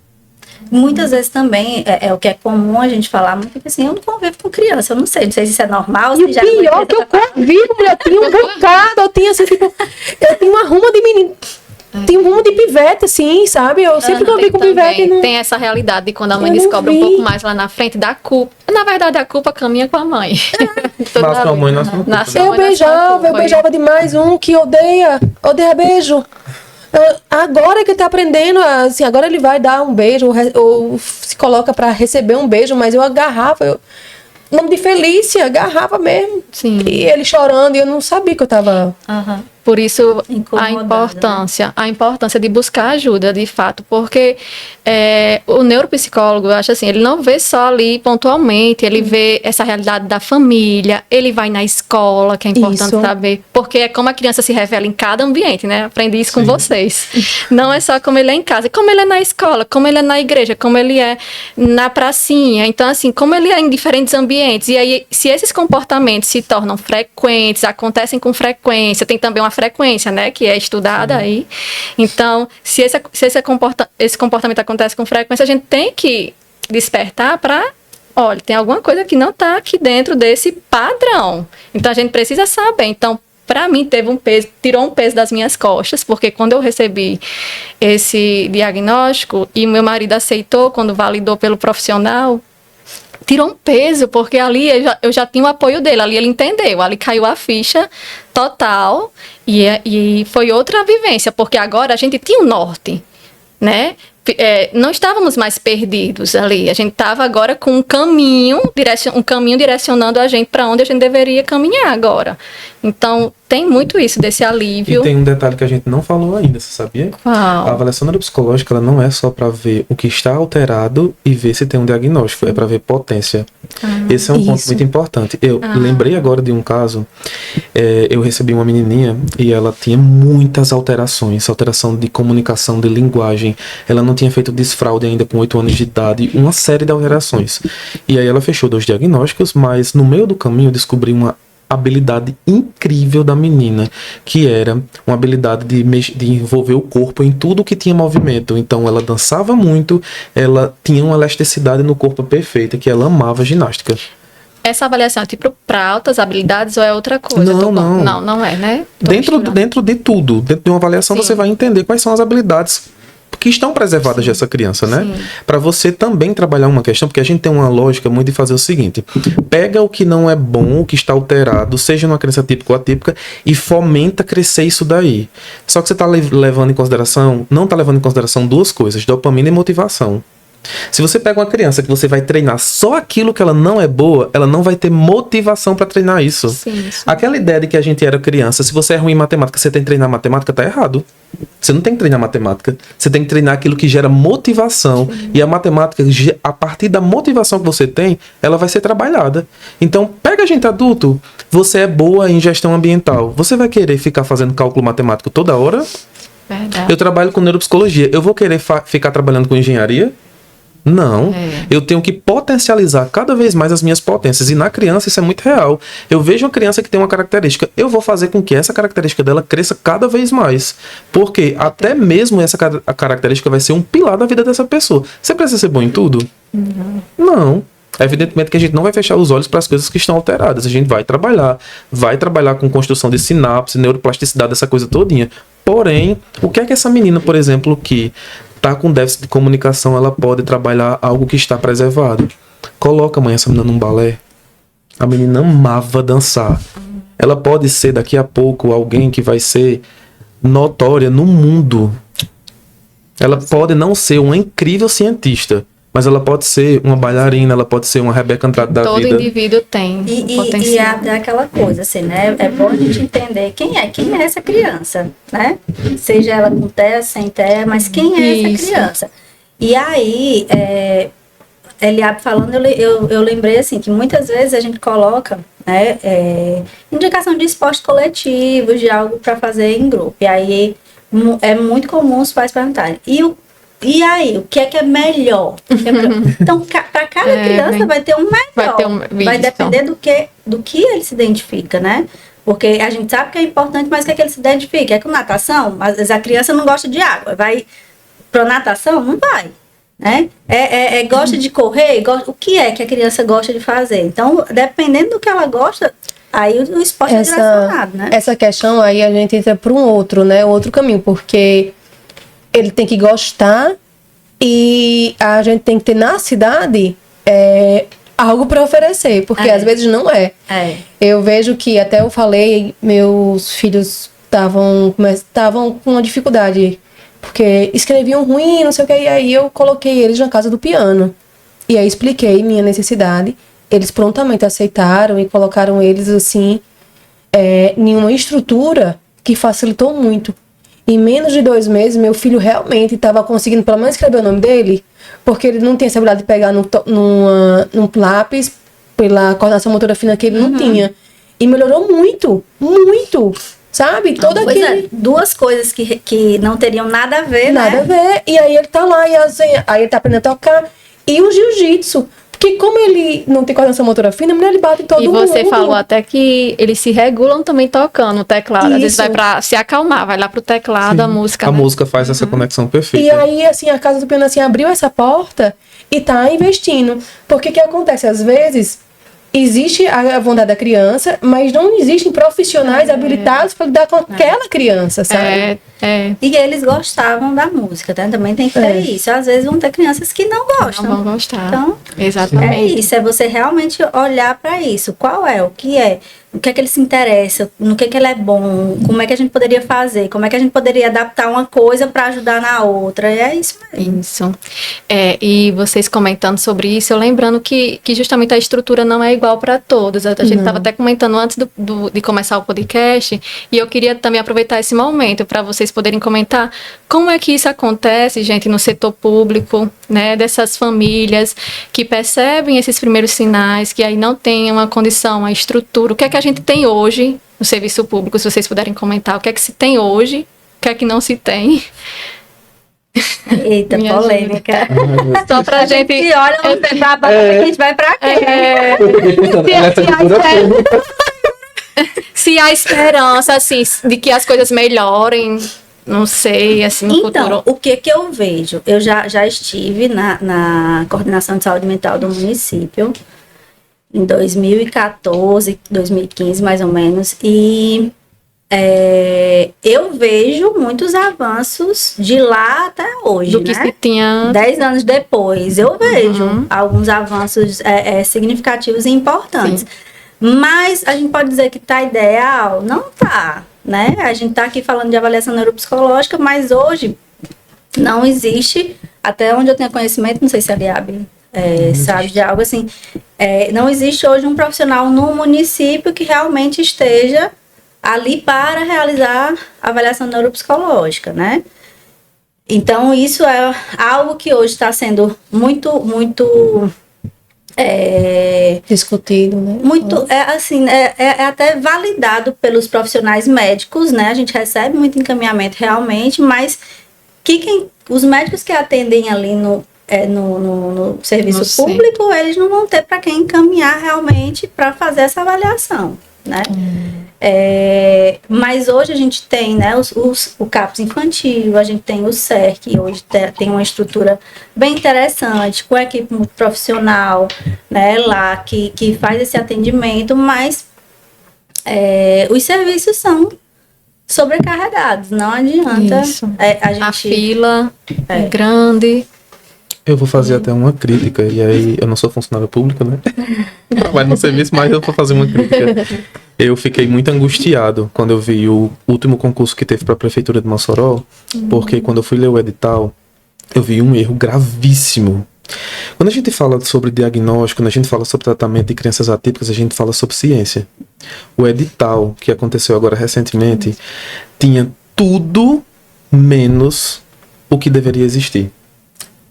Muitas vezes também, é o que é comum a gente falar, muito que assim, eu não convivo com criança, eu não sei se isso é normal. E o pior que eu convivo, eu tinha um bocado, eu tinha assim, tipo, eu tinha uma ruma de menino, tinha um rumo de pivete, assim, sabe? Eu sempre convivi com pivete. Não... Tem essa realidade de quando a mãe descobre um pouco mais lá na frente da culpa. Na verdade, a culpa caminha com a mãe. Nasce a mãe, nasce eu beijava demais um que odeia beijo. Agora que ele tá aprendendo, assim, agora ele vai dar um beijo, ou se coloca pra receber um beijo, mas eu agarrava, o nome de Felícia, agarrava mesmo. Sim. E ele chorando, e eu não sabia que eu tava... Por isso, a importância de buscar ajuda, de fato, porque o neuropsicólogo, eu acho assim, ele não vê só ali pontualmente, ele vê essa realidade da família, ele vai na escola, que é importante saber, porque é como a criança se revela em cada ambiente, né? Aprendi isso com vocês. Não é só como ele é em casa, como ele é na escola, como ele é na igreja, como ele é na pracinha. Então, assim, como ele é em diferentes ambientes. E aí, se esses comportamentos se tornam frequentes, acontecem com frequência, tem também uma frequência, né, que é estudada aí. Então, se esse comportamento acontece com frequência, a gente tem que despertar para, olha, tem alguma coisa que não está aqui dentro desse padrão. Então, a gente precisa saber. Então, para mim, tirou um peso das minhas costas, porque quando eu recebi esse diagnóstico e meu marido aceitou, quando validou pelo profissional, tirou um peso, porque ali eu já tinha o apoio dele, ali ele entendeu, ali caiu a ficha total e foi outra vivência, porque agora a gente tinha um norte, né? Não estávamos mais perdidos ali, a gente estava agora com um caminho direcionando a gente para onde a gente deveria caminhar agora. Então, tem muito isso, desse alívio. E tem um detalhe que a gente não falou ainda, você sabia? Qual? A avaliação neuropsicológica, ela não é só para ver o que está alterado e ver se tem um diagnóstico, é para ver potência. Esse é um ponto muito importante. Eu lembrei agora de um caso, eu recebi uma menininha e ela tinha muitas alterações, alteração de comunicação, de linguagem, ela não tinha feito desfraude ainda com 8 anos de idade, uma série de alterações. E aí ela fechou 2 diagnósticos, mas no meio do caminho eu descobri uma habilidade incrível da menina, que era uma habilidade de envolver o corpo em tudo que tinha movimento. Então ela dançava muito, ela tinha uma elasticidade no corpo perfeita, que ela amava ginástica. Essa avaliação é tipo para altas habilidades ou é outra coisa? Não é, né? Dentro de tudo, dentro de uma avaliação você vai entender quais são as habilidades que estão preservadas dessa criança, né? Para você também trabalhar uma questão, porque a gente tem uma lógica muito de fazer o seguinte: pega o que não é bom, o que está alterado, seja numa criança típica ou atípica, e fomenta crescer isso daí. Só que você está levando em consideração, não está levando em consideração 2 coisas, dopamina e motivação. Se você pega uma criança que você vai treinar só aquilo que ela não é boa, ela não vai ter motivação para treinar isso. Sim. Aquela ideia de que a gente era criança, se você é ruim em matemática, você tem que treinar matemática, tá errado. Você não tem que treinar matemática. Você tem que treinar aquilo que gera motivação. Sim. E a matemática, a partir da motivação que você tem, ela vai ser trabalhada. Então, pega a gente adulto, você é boa em gestão ambiental. Você vai querer ficar fazendo cálculo matemático toda hora? Verdade. Eu trabalho com neuropsicologia. Eu vou querer ficar trabalhando com engenharia? Não, eu tenho que potencializar cada vez mais as minhas potências. E na criança isso é muito real. Eu vejo uma criança que tem uma característica, eu vou fazer com que essa característica dela cresça cada vez mais. Porque até mesmo essa característica vai ser um pilar da vida dessa pessoa. Você precisa ser bom em tudo? Não. Evidentemente que a gente não vai fechar os olhos para as coisas que estão alteradas. A gente vai trabalhar com construção de sinapse, neuroplasticidade, essa coisa todinha. Porém, o que é que essa menina, por exemplo, que tá com déficit de comunicação, ela pode trabalhar algo que está preservado? Coloca, mãe, essa menina num balé. A menina amava dançar. Ela pode ser, daqui a pouco, alguém que vai ser notória no mundo. Ela pode não ser uma incrível cientista, mas ela pode ser uma bailarina, ela pode ser uma Rebeca Andrade da vida. Todo indivíduo tem potencial. E é aquela coisa, assim, né? É bom a gente entender quem é essa criança, né? Seja ela com TEA, sem TEA, mas quem é essa criança? E aí, Eliabe falando, eu lembrei, assim, que muitas vezes a gente coloca, né, indicação de esporte coletivo, de algo para fazer em grupo. E aí, é muito comum os pais perguntarem, e aí, o que é melhor? Então, para cada criança vai ter um melhor. Vai depender do que ele se identifica, né? Porque a gente sabe que é importante, mas o que é que ele se identifica? É com natação? Às vezes a criança não gosta de água. Vai para natação? Não vai. Né? Gosta de correr? O que é que a criança gosta de fazer? Então, dependendo do que ela gosta, aí o esporte é direcionado, né? Essa questão aí a gente entra para um outro, né? Outro caminho, porque ele tem que gostar e a gente tem que ter na cidade algo para oferecer, porque às vezes não é. Eu vejo que, até eu falei, meus filhos estavam com uma dificuldade, porque escreviam ruim, não sei o que, e aí eu coloquei eles na casa do piano. E aí expliquei minha necessidade, eles prontamente aceitaram e colocaram eles assim, em uma estrutura que facilitou muito. Em menos de 2 meses, meu filho realmente estava conseguindo pelo menos escrever o nome dele, porque ele não tinha essa habilidade de pegar num lápis, pela coordenação motora fina que ele não tinha. E melhorou muito, muito, sabe? Duas coisas que não teriam nada a ver, nada a ver. E aí ele tá lá, aí ele tá aprendendo a tocar. E o jiu-jitsu. Porque como ele não tem coordenação motora fina, ele bate em todo mundo. E você falou até que eles se regulam também tocando o teclado. Às vezes vai pra se acalmar, vai lá pro teclado, a música. A música faz essa conexão perfeita. E aí, assim, a Casa do Piano, assim, abriu essa porta e tá investindo. Porque o que acontece? Às vezes, existe a vontade da criança, mas não existem profissionais habilitados para lidar com aquela criança, sabe? E eles gostavam da música, tá? Também tem que ter isso. Às vezes vão ter crianças que não gostam. Não vão gostar. Então, exatamente. É isso, é você realmente olhar para isso. Qual é? O que é? O que é que ele se interessa? No que ele é bom? Como é que a gente poderia fazer? Como é que a gente poderia adaptar uma coisa para ajudar na outra? E é isso mesmo. Isso. E vocês comentando sobre isso, eu lembrando que justamente a estrutura não é igual para todos. A gente estava até comentando antes de começar o podcast, e eu queria também aproveitar esse momento para vocês poderem comentar como é que isso acontece, gente, no setor público, né, dessas famílias que percebem esses primeiros sinais, que aí não tem uma condição, uma estrutura. O que é que a gente tem hoje no serviço público, se vocês puderem comentar, o que é que se tem hoje, o que é que não se tem. Eita, polêmica. Só pra gente... E olha, a gente vai pra quê? Se há esperança, assim, de que as coisas melhorem, não sei, assim, no futuro. O que eu vejo? Eu já estive na coordenação de saúde mental do município, em 2014, 2015, mais ou menos, e eu vejo muitos avanços de lá até hoje, do que se tinha 10 anos depois, eu vejo alguns avanços significativos e importantes. Sim. Mas a gente pode dizer que tá ideal? Não tá, né? A gente tá aqui falando de avaliação neuropsicológica, mas hoje não existe, até onde eu tenho conhecimento, não sei se a Eliabe sabe de algo assim, não existe hoje um profissional no município que realmente esteja ali para realizar a avaliação neuropsicológica, né? Então, isso é algo que hoje está sendo muito discutido, né? Muito, até validado pelos profissionais médicos, né? A gente recebe muito encaminhamento realmente, mas os médicos que atendem ali no serviço No público, eles não vão ter para quem encaminhar realmente para fazer essa avaliação, né? Mas hoje a gente tem, né, o CAPS infantil, a gente tem o SER, que hoje tem uma estrutura bem interessante, com a equipe muito profissional, né, lá, que faz esse atendimento, mas os serviços são sobrecarregados, não adianta. A fila é grande. Eu vou fazer até uma crítica, e aí eu não sou funcionário público, né? Trabalho no serviço, mas eu vou fazer uma crítica. Eu fiquei muito angustiado quando eu vi o último concurso que teve para a Prefeitura de Mossoró, porque quando eu fui ler o edital, eu vi um erro gravíssimo. Quando a gente fala sobre diagnóstico, quando a gente fala sobre tratamento de crianças atípicas, a gente fala sobre ciência. O edital, que aconteceu agora recentemente, tinha tudo menos o que deveria existir.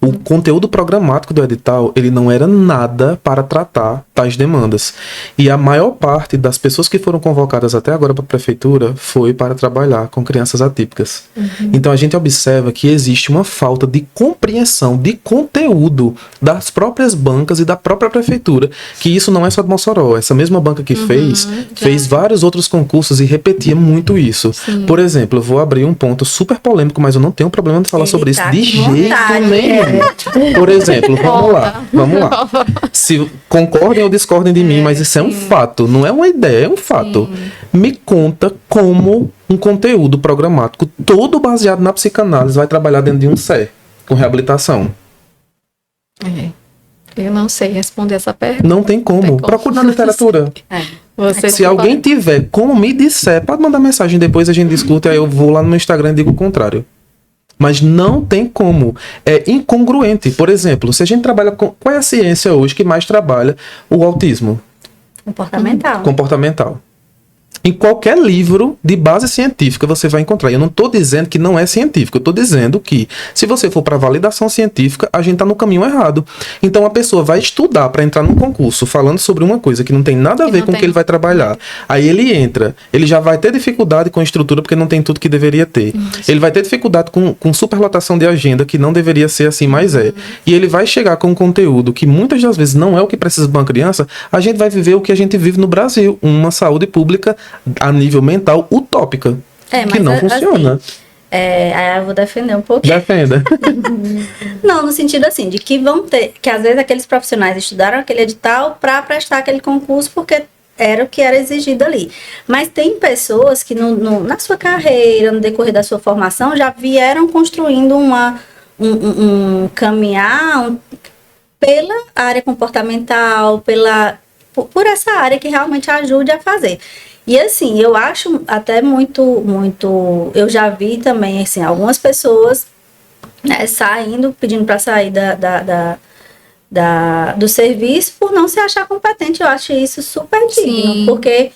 O conteúdo programático do edital, ele não era nada para tratar tais demandas. E a maior parte das pessoas que foram convocadas até agora para a prefeitura foi para trabalhar com crianças atípicas. Então a gente observa que existe uma falta de compreensão de conteúdo das próprias bancas e da própria prefeitura, que isso não é só de Mossoró. Essa mesma banca que fez vários outros concursos e repetia muito isso. Sim. Por exemplo, eu vou abrir um ponto super polêmico, mas eu não tenho problema de falar sobre isso de jeito nenhum. Por exemplo, vamos lá. Se concordem ou discordem de mim, mas isso é um fato, não é uma ideia, é um fato. Me conta como um conteúdo programático todo baseado na psicanálise vai trabalhar dentro de um SER, com reabilitação. Eu não sei responder essa pergunta. Não tem como. Procure na literatura. Se alguém tiver como me disser, pode mandar mensagem depois, a gente discute, aí eu vou lá no meu Instagram e digo o contrário. Mas não tem como. É incongruente. Por exemplo, se a gente trabalha com... Qual é a ciência hoje que mais trabalha o autismo? Comportamental. Em qualquer livro de base científica você vai encontrar. E eu não estou dizendo que não é científico. Eu estou dizendo que, se você for para validação científica, a gente está no caminho errado. Então, a pessoa vai estudar para entrar num concurso falando sobre uma coisa que não tem nada a ver com o que ele vai trabalhar. Aí ele entra. Ele já vai ter dificuldade com a estrutura porque não tem tudo que deveria ter. Ele vai ter dificuldade com superlotação de agenda, que não deveria ser assim, mas é. E ele vai chegar com um conteúdo que muitas das vezes não é o que precisa de uma criança. A gente vai viver o que a gente vive no Brasil. Uma saúde pública a nível mental utópica, que não funciona. Assim, aí eu vou defender um pouquinho. Defenda. Não, no sentido assim, de que vão ter, que às vezes aqueles profissionais estudaram aquele edital para prestar aquele concurso porque era o que era exigido ali. Mas tem pessoas que na sua carreira, no decorrer da sua formação, já vieram construindo um caminhar pela área comportamental, por essa área que realmente ajude a fazer. E assim, eu acho até muito, eu já vi também, assim, algumas pessoas, né, pedindo para sair do serviço por não se achar competente. Eu acho isso super digno, porque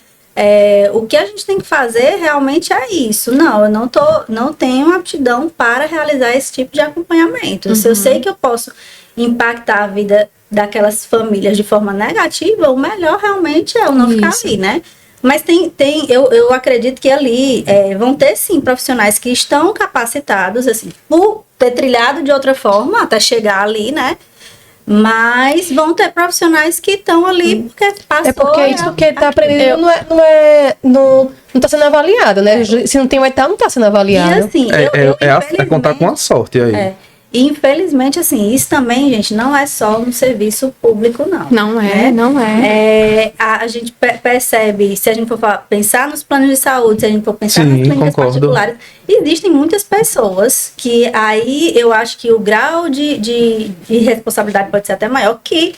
o que a gente tem que fazer realmente é isso. Não, eu não tenho aptidão para realizar esse tipo de acompanhamento. Se eu sei que eu posso impactar a vida daquelas famílias de forma negativa, o melhor realmente é eu não ficar ali, né? Mas eu acredito que ali vão ter, sim, profissionais que estão capacitados, assim, por ter trilhado de outra forma até chegar ali, né? Mas vão ter profissionais que estão ali porque passou... porque isso que está aprendendo não está sendo avaliado, né? Se não tem o edital, não está sendo avaliado. E assim, é contar com a sorte aí. E infelizmente, assim, isso também, gente, não é só no serviço público, não. Não é, né? Não é. A gente percebe, se a gente for pensar nos planos de saúde, se a gente for pensar nas clínicas particulares, existem muitas pessoas que aí eu acho que o grau de responsabilidade pode ser até maior, que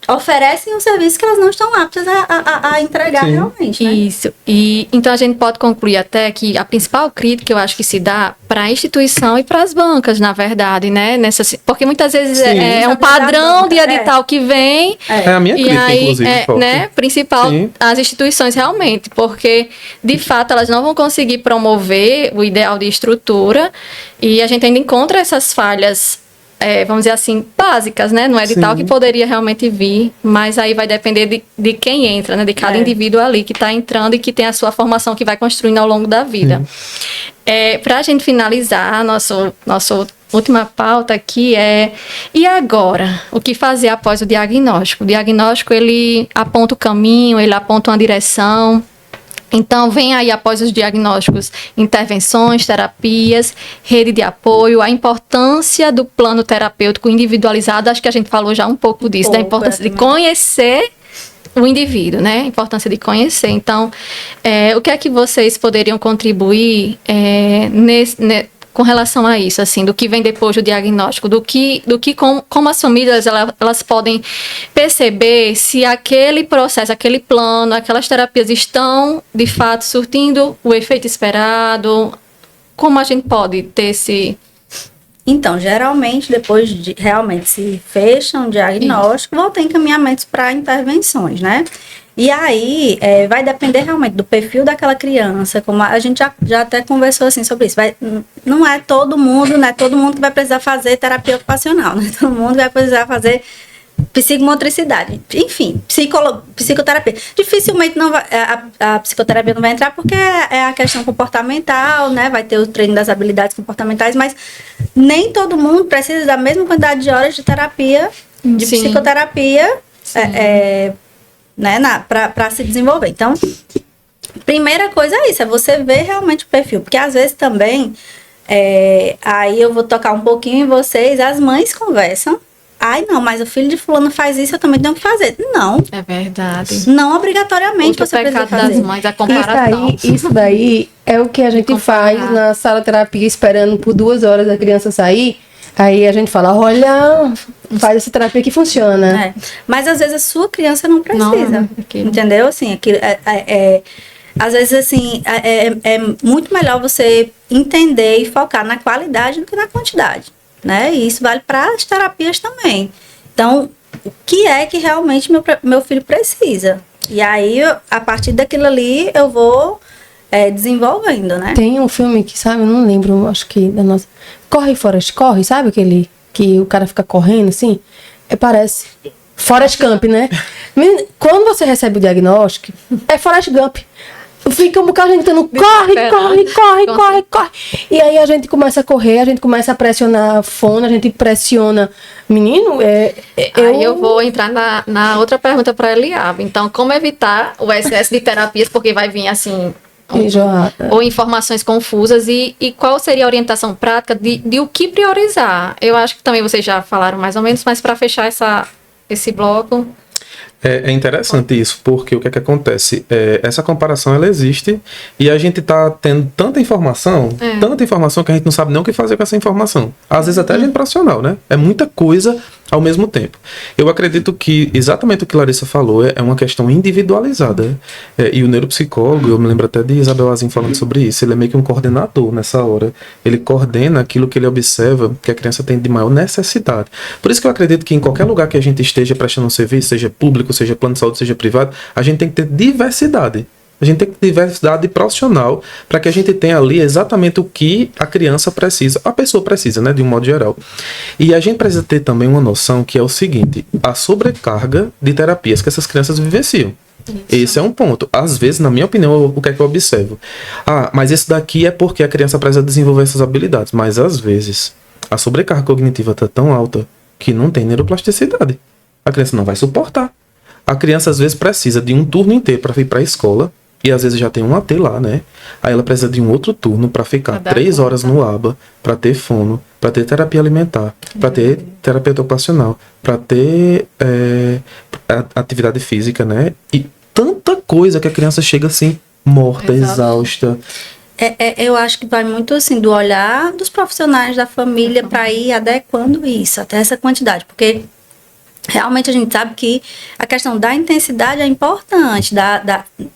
oferecem um serviço que elas não estão aptas a entregar realmente, né? Isso. E então a gente pode concluir até que a principal crítica eu acho que se dá para a instituição e para as bancas, na verdade, né? Porque muitas vezes é um padrão de edital que vem. É a minha crítica, aí, inclusive. Né? Principal, as instituições realmente, porque de fato elas não vão conseguir promover o ideal de estrutura e a gente ainda encontra essas falhas, vamos dizer assim, básicas, né? No edital que poderia realmente vir, mas aí vai depender de quem entra, né? De cada indivíduo ali que está entrando e que tem a sua formação que vai construindo ao longo da vida. Para a gente finalizar nosso última pauta aqui é: e agora? O que fazer após o diagnóstico? O diagnóstico, ele aponta o caminho, ele aponta uma direção. Então, vem aí, após os diagnósticos, intervenções, terapias, rede de apoio, a importância do plano terapêutico individualizado. Acho que a gente falou já um pouco disso, da importância de conhecer o indivíduo, né? A importância de conhecer. Então, o que é que vocês poderiam contribuir com relação a isso, assim, do que vem depois do diagnóstico, como as famílias elas podem perceber se aquele processo, aquele plano, aquelas terapias estão, de fato, surtindo o efeito esperado? Como a gente pode ter esse... Então, geralmente, depois de realmente se fecha um diagnóstico, vão ter encaminhamentos para intervenções, né? E aí, vai depender realmente do perfil daquela criança, como a gente já até conversou assim sobre isso. Não é todo mundo que vai precisar fazer terapia ocupacional, não é todo mundo vai precisar fazer psicomotricidade, enfim, psicoterapia. Dificilmente a psicoterapia não vai entrar porque é a questão comportamental, né? Vai ter o treino das habilidades comportamentais, mas nem todo mundo precisa da mesma quantidade de horas de terapia, de Sim. psicoterapia, né, para se desenvolver. Então, primeira coisa é isso, é você ver realmente o perfil, porque às vezes também, aí eu vou tocar um pouquinho em vocês, as mães conversam, não, mas o filho de fulano faz isso, eu também tenho que fazer. Não. É verdade. Não obrigatoriamente Outro você precisa pecado fazer. das mães, a comparação. Isso daí é o que a gente faz na sala de terapia, esperando por 2 horas a criança sair. Aí a gente fala, olha, faz essa terapia que funciona. Mas às vezes a sua criança não precisa. Entendeu? Assim, às vezes, assim, é muito melhor você entender e focar na qualidade do que na quantidade, né? E isso vale para as terapias também. Então, o que é que realmente meu filho precisa? E aí, a partir daquilo ali, eu vou desenvolvendo, né? Tem um filme que, sabe, eu não lembro, acho que da nossa... Corre, Forrest, corre, sabe aquele que o cara fica correndo, assim? Parece Forrest Gump, né? Quando você recebe o diagnóstico, é Forrest Gump. Fica um bocado gritando, corre. E aí a gente começa a correr, a gente começa a pressionar a fone, a gente pressiona. Menino, Aí eu vou entrar na outra pergunta para a Eliabe. Então, como evitar o excesso de terapias, porque vai vir assim... ou informações confusas, e qual seria a orientação prática de o que priorizar? Eu acho que também vocês já falaram mais ou menos, mas para fechar esse bloco... É interessante isso, porque o que é que acontece? Essa comparação, ela existe, e a gente tá tendo tanta informação que a gente não sabe nem o que fazer com essa informação. Às vezes até a gente profissional, né? É muita coisa ao mesmo tempo. Eu acredito que exatamente o que Larissa falou é uma questão individualizada. E o neuropsicólogo, eu me lembro até de Isabel Azim falando sobre isso, ele é meio que um coordenador nessa hora. Ele coordena aquilo que ele observa que a criança tem de maior necessidade. Por isso que eu acredito que em qualquer lugar que a gente esteja prestando um serviço, seja público, seja plano de saúde, seja privado, a gente tem que ter diversidade. A gente tem que ter diversidade profissional para que a gente tenha ali exatamente o que a criança precisa, a pessoa precisa, né, de um modo geral. E a gente precisa ter também uma noção que é o seguinte, a sobrecarga de terapias que essas crianças vivenciam. Esse é um ponto. Às vezes, na minha opinião, o que é que eu observo? Mas esse daqui é porque a criança precisa desenvolver essas habilidades. Mas às vezes, a sobrecarga cognitiva está tão alta que não tem neuroplasticidade. A criança não vai suportar. A criança às vezes precisa de um turno inteiro para ir para a escola, e às vezes já tem um AT lá, né? Aí ela precisa de um outro turno para ficar 3 horas no aba, para ter fono, para ter terapia alimentar, para ter terapia ocupacional, para ter atividade física, né? E tanta coisa que a criança chega assim, morta, exausta. Eu acho que vai muito assim do olhar dos profissionais da família para ir adequando isso, até essa quantidade, porque realmente a gente sabe que a questão da intensidade é importante,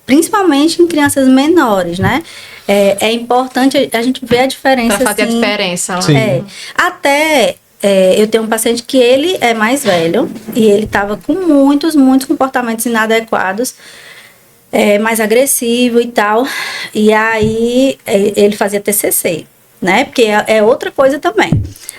principalmente em crianças menores, né? É importante a gente ver a diferença. Para fazer assim, a diferença lá. Até eu tenho um paciente que ele é mais velho e ele estava com muitos comportamentos inadequados, mais agressivo e tal. E aí ele fazia TCC, né? Porque é outra coisa também.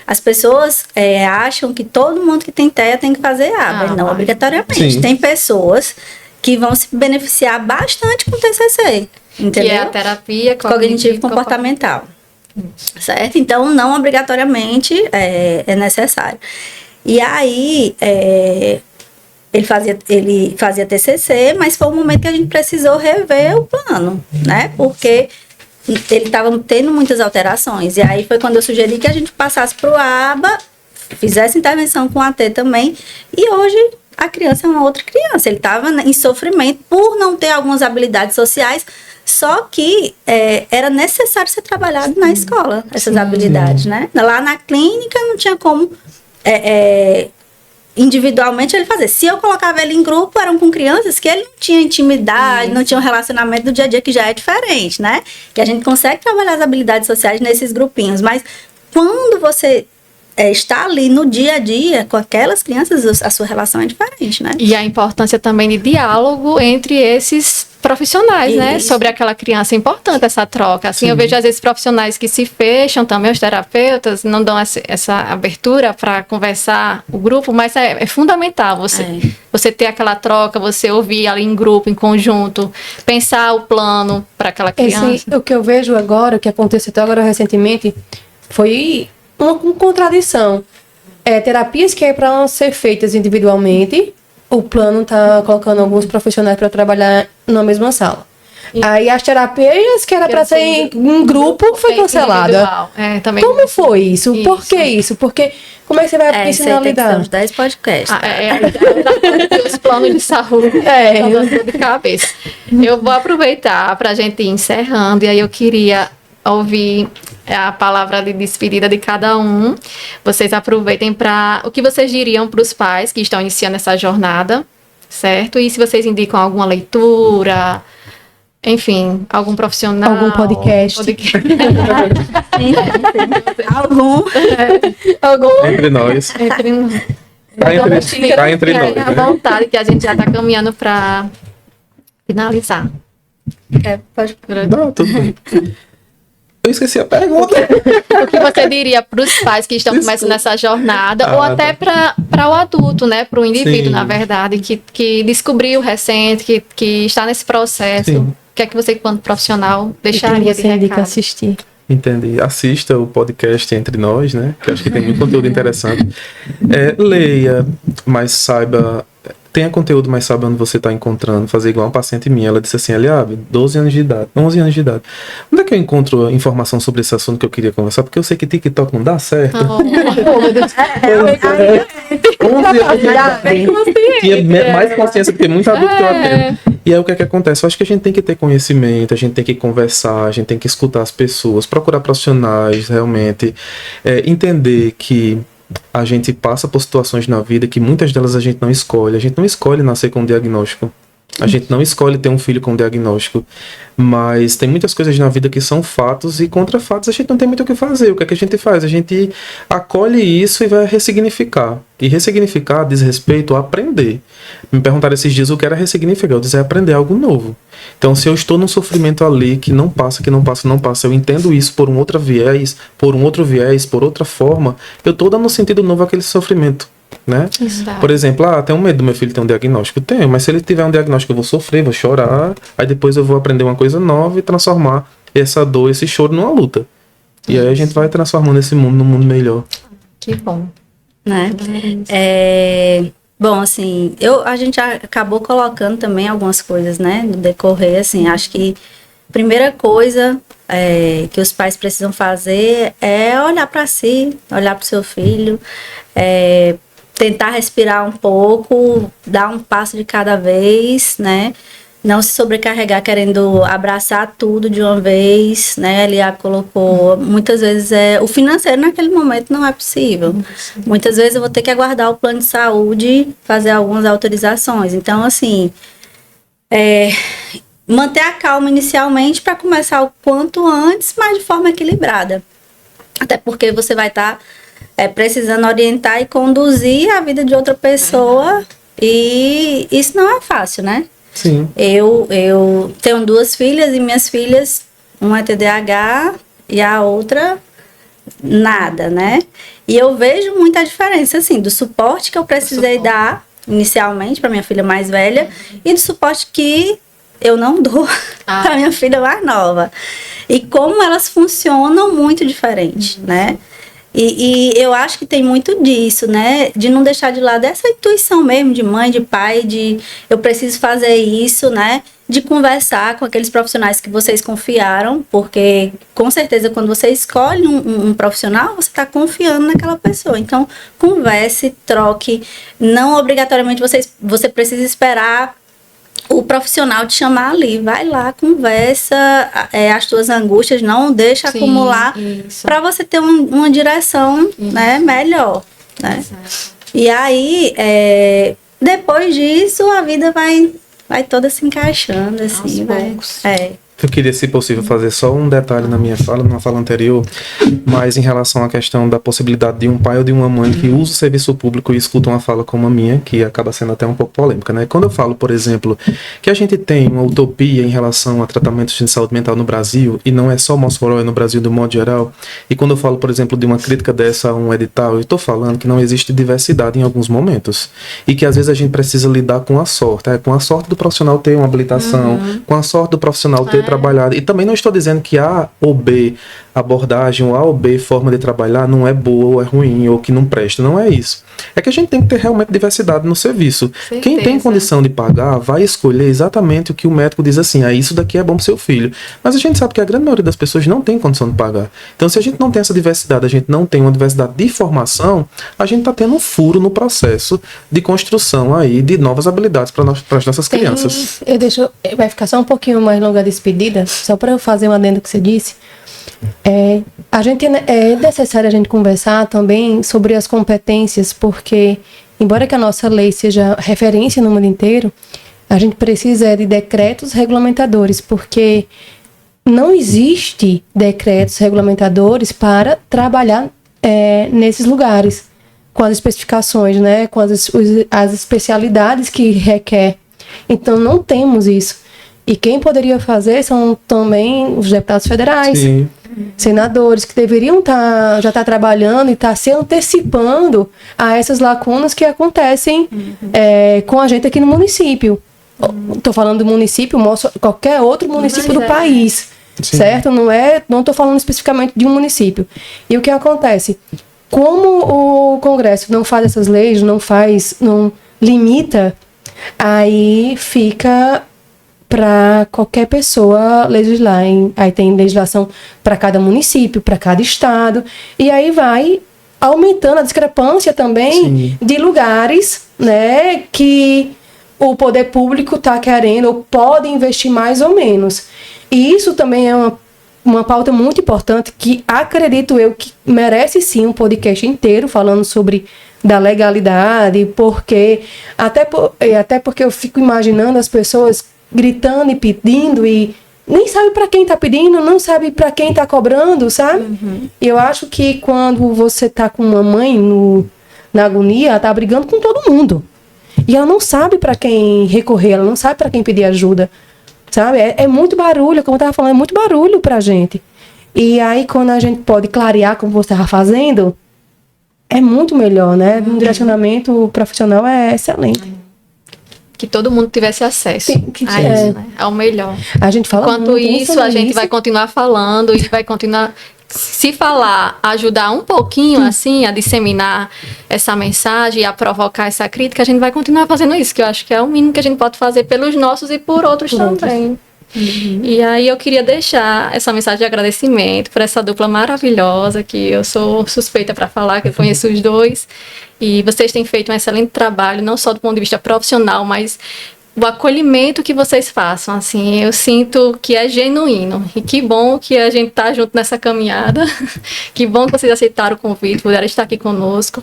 As pessoas acham que todo mundo que tem TEA tem que fazer aba, não obrigatoriamente. Sim. Tem pessoas que vão se beneficiar bastante com o TCC, entendeu? Que é a terapia cognitivo-comportamental. certo? Então, não obrigatoriamente é necessário. E aí, ele fazia TCC, mas foi um momento que a gente precisou rever o plano, né? Porque ele estava tendo muitas alterações. E aí foi quando eu sugeri que a gente passasse para o ABA, fizesse intervenção com AT também. E hoje a criança é uma outra criança. Ele estava em sofrimento por não ter algumas habilidades sociais, só que era necessário ser trabalhado na escola, essas habilidades, né? Lá na clínica não tinha como individualmente ele fazer. Se eu colocava ele em grupo, eram com crianças que ele não tinha intimidade, não tinha um relacionamento do dia a dia, que já é diferente, né? Que a gente consegue trabalhar as habilidades sociais nesses grupinhos, mas quando você está ali no dia a dia com aquelas crianças, a sua relação é diferente, né? E a importância também de diálogo entre esses profissionais, né? Sobre aquela criança. É importante essa troca. Assim, eu vejo às vezes profissionais que se fecham também, os terapeutas, não dão essa abertura para conversar o grupo, mas é fundamental você ter aquela troca, você ouvir ali em grupo, em conjunto, pensar o plano para aquela criança. O que eu vejo agora, o que aconteceu até agora recentemente, foi uma contradição. Terapias que é para ser feitas individualmente, o plano está colocando alguns profissionais para trabalhar na mesma sala. Aí as terapias que era para ser em grupo foi cancelada. Também. Como foi isso? Por que isso? Porque como é que você vai ensinar a lidar? Uns 10 podcasts. Os planos de saúde. De cabeça. Eu vou aproveitar para a gente ir encerrando, e aí eu queria ouvir a palavra de despedida de cada um. Vocês aproveitem para... O que vocês diriam para os pais que estão iniciando essa jornada, certo? E se vocês indicam alguma leitura, enfim, algum profissional... Algum podcast. Algum. Entre nós. Tá entre nós. À vontade, que a gente já está caminhando para finalizar. Pode... Não, tudo bem. Eu esqueci a pergunta. O que você diria para os pais que estão começando essa jornada, ou até para o adulto, né? Para o indivíduo, na verdade, que descobriu recente, que está nesse processo. O que é que você, enquanto profissional, deixaria de recado? Assistir? Entendi. Assista o podcast Entre Nós, né? Que eu acho que tem muito conteúdo interessante. Leia, mas saiba... Tenha conteúdo, mas saiba onde você está encontrando. Fazer igual uma paciente minha. Ela disse assim, Eliabe, 11 anos de idade. Onde é que eu encontro informação sobre esse assunto que eu queria conversar? Porque eu sei que TikTok não dá certo. 11 anos de idade. Tinha mais consciência do que muito adulto que eu atendo. E aí o que é que acontece? Eu acho que a gente tem que ter conhecimento, a gente tem que conversar, a gente tem que escutar as pessoas, procurar profissionais, realmente. Entender que a gente passa por situações na vida que muitas delas a gente não escolhe. A gente não escolhe nascer com um diagnóstico. A gente não escolhe ter um filho com diagnóstico. Mas tem muitas coisas na vida que são fatos, e contra fatos a gente não tem muito o que fazer. O que é que a gente faz? A gente acolhe isso e vai ressignificar. E ressignificar diz respeito a aprender. Me perguntaram esses dias o que era ressignificar. Eu disse, aprender algo novo. Então, se eu estou num sofrimento ali que não passa, eu entendo isso por um outro viés, por outra forma, eu estou dando um sentido novo àquele sofrimento. Né? Por exemplo, tenho medo do meu filho ter um diagnóstico. Tenho, mas se ele tiver um diagnóstico eu vou sofrer, vou chorar, aí depois eu vou aprender uma coisa nova e transformar essa dor, esse choro numa luta. E aí a gente vai transformando esse mundo num mundo melhor. Que bom. Né? Bom, assim, a gente acabou colocando também algumas coisas, né, no decorrer, assim, acho que a primeira coisa que os pais precisam fazer é olhar para si, olhar para o seu filho, tentar respirar um pouco, dar um passo de cada vez, né? Não se sobrecarregar querendo abraçar tudo de uma vez, né? Ele colocou, muitas vezes o financeiro naquele momento não é possível. Muitas vezes eu vou ter que aguardar o plano de saúde, fazer algumas autorizações. Então, assim, manter a calma inicialmente para começar o quanto antes, mas de forma equilibrada. Até porque você vai estar precisando orientar e conduzir a vida de outra pessoa, e isso não é fácil, né? Sim. Eu tenho 2 filhas, e minhas filhas, uma é TDAH e a outra nada, né? E eu vejo muita diferença, assim, do suporte que eu precisei dar inicialmente para minha filha mais velha e do suporte que eu não dou para minha filha mais nova. E como elas funcionam muito diferente, né? E eu acho que tem muito disso, né? De não deixar de lado essa intuição mesmo de mãe, de pai, de eu preciso fazer isso, né? De conversar com aqueles profissionais que vocês confiaram, porque com certeza quando você escolhe um profissional, você está confiando naquela pessoa. Então, converse, troque. Não obrigatoriamente você precisa esperar o profissional te chamar ali, vai lá, conversa as tuas angústias, não deixa acumular, para você ter uma direção, né, melhor, né? Exato. E aí, depois disso, a vida vai toda se encaixando, assim, vai. Eu queria, se possível, fazer só um detalhe numa fala anterior, mas em relação à questão da possibilidade de um pai ou de uma mãe que usa o serviço público e escuta uma fala como a minha, que acaba sendo até um pouco polêmica, né? Quando eu falo, por exemplo, que a gente tem uma utopia em relação a tratamentos de saúde mental no Brasil, e não é só Mossoró, é no Brasil do modo geral, e quando eu falo, por exemplo, de uma crítica dessa a um edital, eu estou falando que não existe diversidade em alguns momentos, e que às vezes a gente precisa lidar com a sorte, com a sorte do profissional ter uma habilitação, com a sorte do profissional ter trabalhado. E também não estou dizendo que A ou B abordagem, ou A ou B forma de trabalhar não é boa ou é ruim, ou que não presta. Não é isso. É que a gente tem que ter realmente diversidade no serviço. Certeza. Quem tem condição de pagar vai escolher exatamente o que o médico diz assim, isso daqui é bom pro seu filho. Mas a gente sabe que a grande maioria das pessoas não tem condição de pagar. Então, se a gente não tem essa diversidade, a gente não tem uma diversidade de formação, a gente está tendo um furo no processo de construção aí de novas habilidades para as nossas crianças. Vai ficar só um pouquinho mais longa a despedida, só para eu fazer um adendo que você disse. É necessário a gente conversar também sobre as competências, porque, embora que a nossa lei seja referência no mundo inteiro, a gente precisa de decretos regulamentadores, porque não existe decretos regulamentadores para trabalhar nesses lugares, com as especificações, né, com as especialidades que requer. Então, não temos isso. E quem poderia fazer são também os deputados federais, sim, senadores, que deveriam já estar trabalhando e estar se antecipando a essas lacunas que acontecem com a gente aqui no município. Estou falando do município, qualquer outro município do país, sim, certo? Não estou falando especificamente de um município. E o que acontece? Como o Congresso não faz essas leis, não limita, aí fica para qualquer pessoa legislar. Aí tem legislação para cada município, para cada estado, e aí vai aumentando a discrepância também, sim, de lugares, né, que o poder público está querendo ou pode investir mais ou menos. E isso também é uma pauta muito importante que acredito eu que merece sim um podcast inteiro falando sobre da legalidade, porque até porque eu fico imaginando as pessoas gritando e pedindo e nem sabe para quem tá pedindo, não sabe para quem tá cobrando, sabe? E eu acho que quando você tá com uma mãe na agonia, ela tá brigando com todo mundo. E ela não sabe para quem recorrer, ela não sabe para quem pedir ajuda, sabe? É muito barulho, como eu tava falando, é muito barulho pra gente. E aí quando a gente pode clarear, como você tava fazendo, é muito melhor, né? Um direcionamento profissional é excelente. Que todo mundo tivesse acesso a isso, né? Ao melhor. A gente fala Enquanto isso, a gente vai continuar falando e vai continuar, se falar, ajudar um pouquinho, assim, a disseminar essa mensagem, a provocar essa crítica, a gente vai continuar fazendo isso, que eu acho que é o mínimo que a gente pode fazer pelos nossos e por outros também. E aí eu queria deixar essa mensagem de agradecimento por essa dupla maravilhosa, que eu sou suspeita para falar, que eu conheço os dois, e vocês têm feito um excelente trabalho, não só do ponto de vista profissional, mas o acolhimento que vocês façam, assim, eu sinto que é genuíno, e que bom que a gente tá junto nessa caminhada, que bom que vocês aceitaram o convite, puderam estar aqui conosco,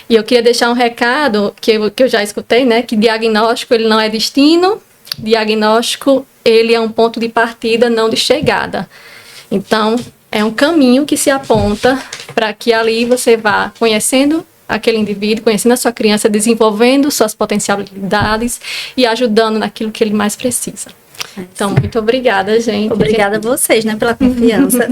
e eu queria deixar um recado, que eu já escutei, né, que diagnóstico ele não é destino, diagnóstico ele é um ponto de partida, não de chegada. Então, é um caminho que se aponta para que ali você vá conhecendo aquele indivíduo, conhecendo a sua criança, desenvolvendo suas potencialidades e ajudando naquilo que ele mais precisa. Então, muito obrigada, gente. Obrigada a vocês, né, pela confiança.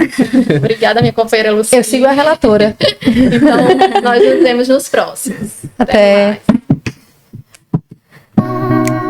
Obrigada, minha companheira Lucia. Eu sigo a relatora. Então, nós nos vemos nos próximos. Até mais.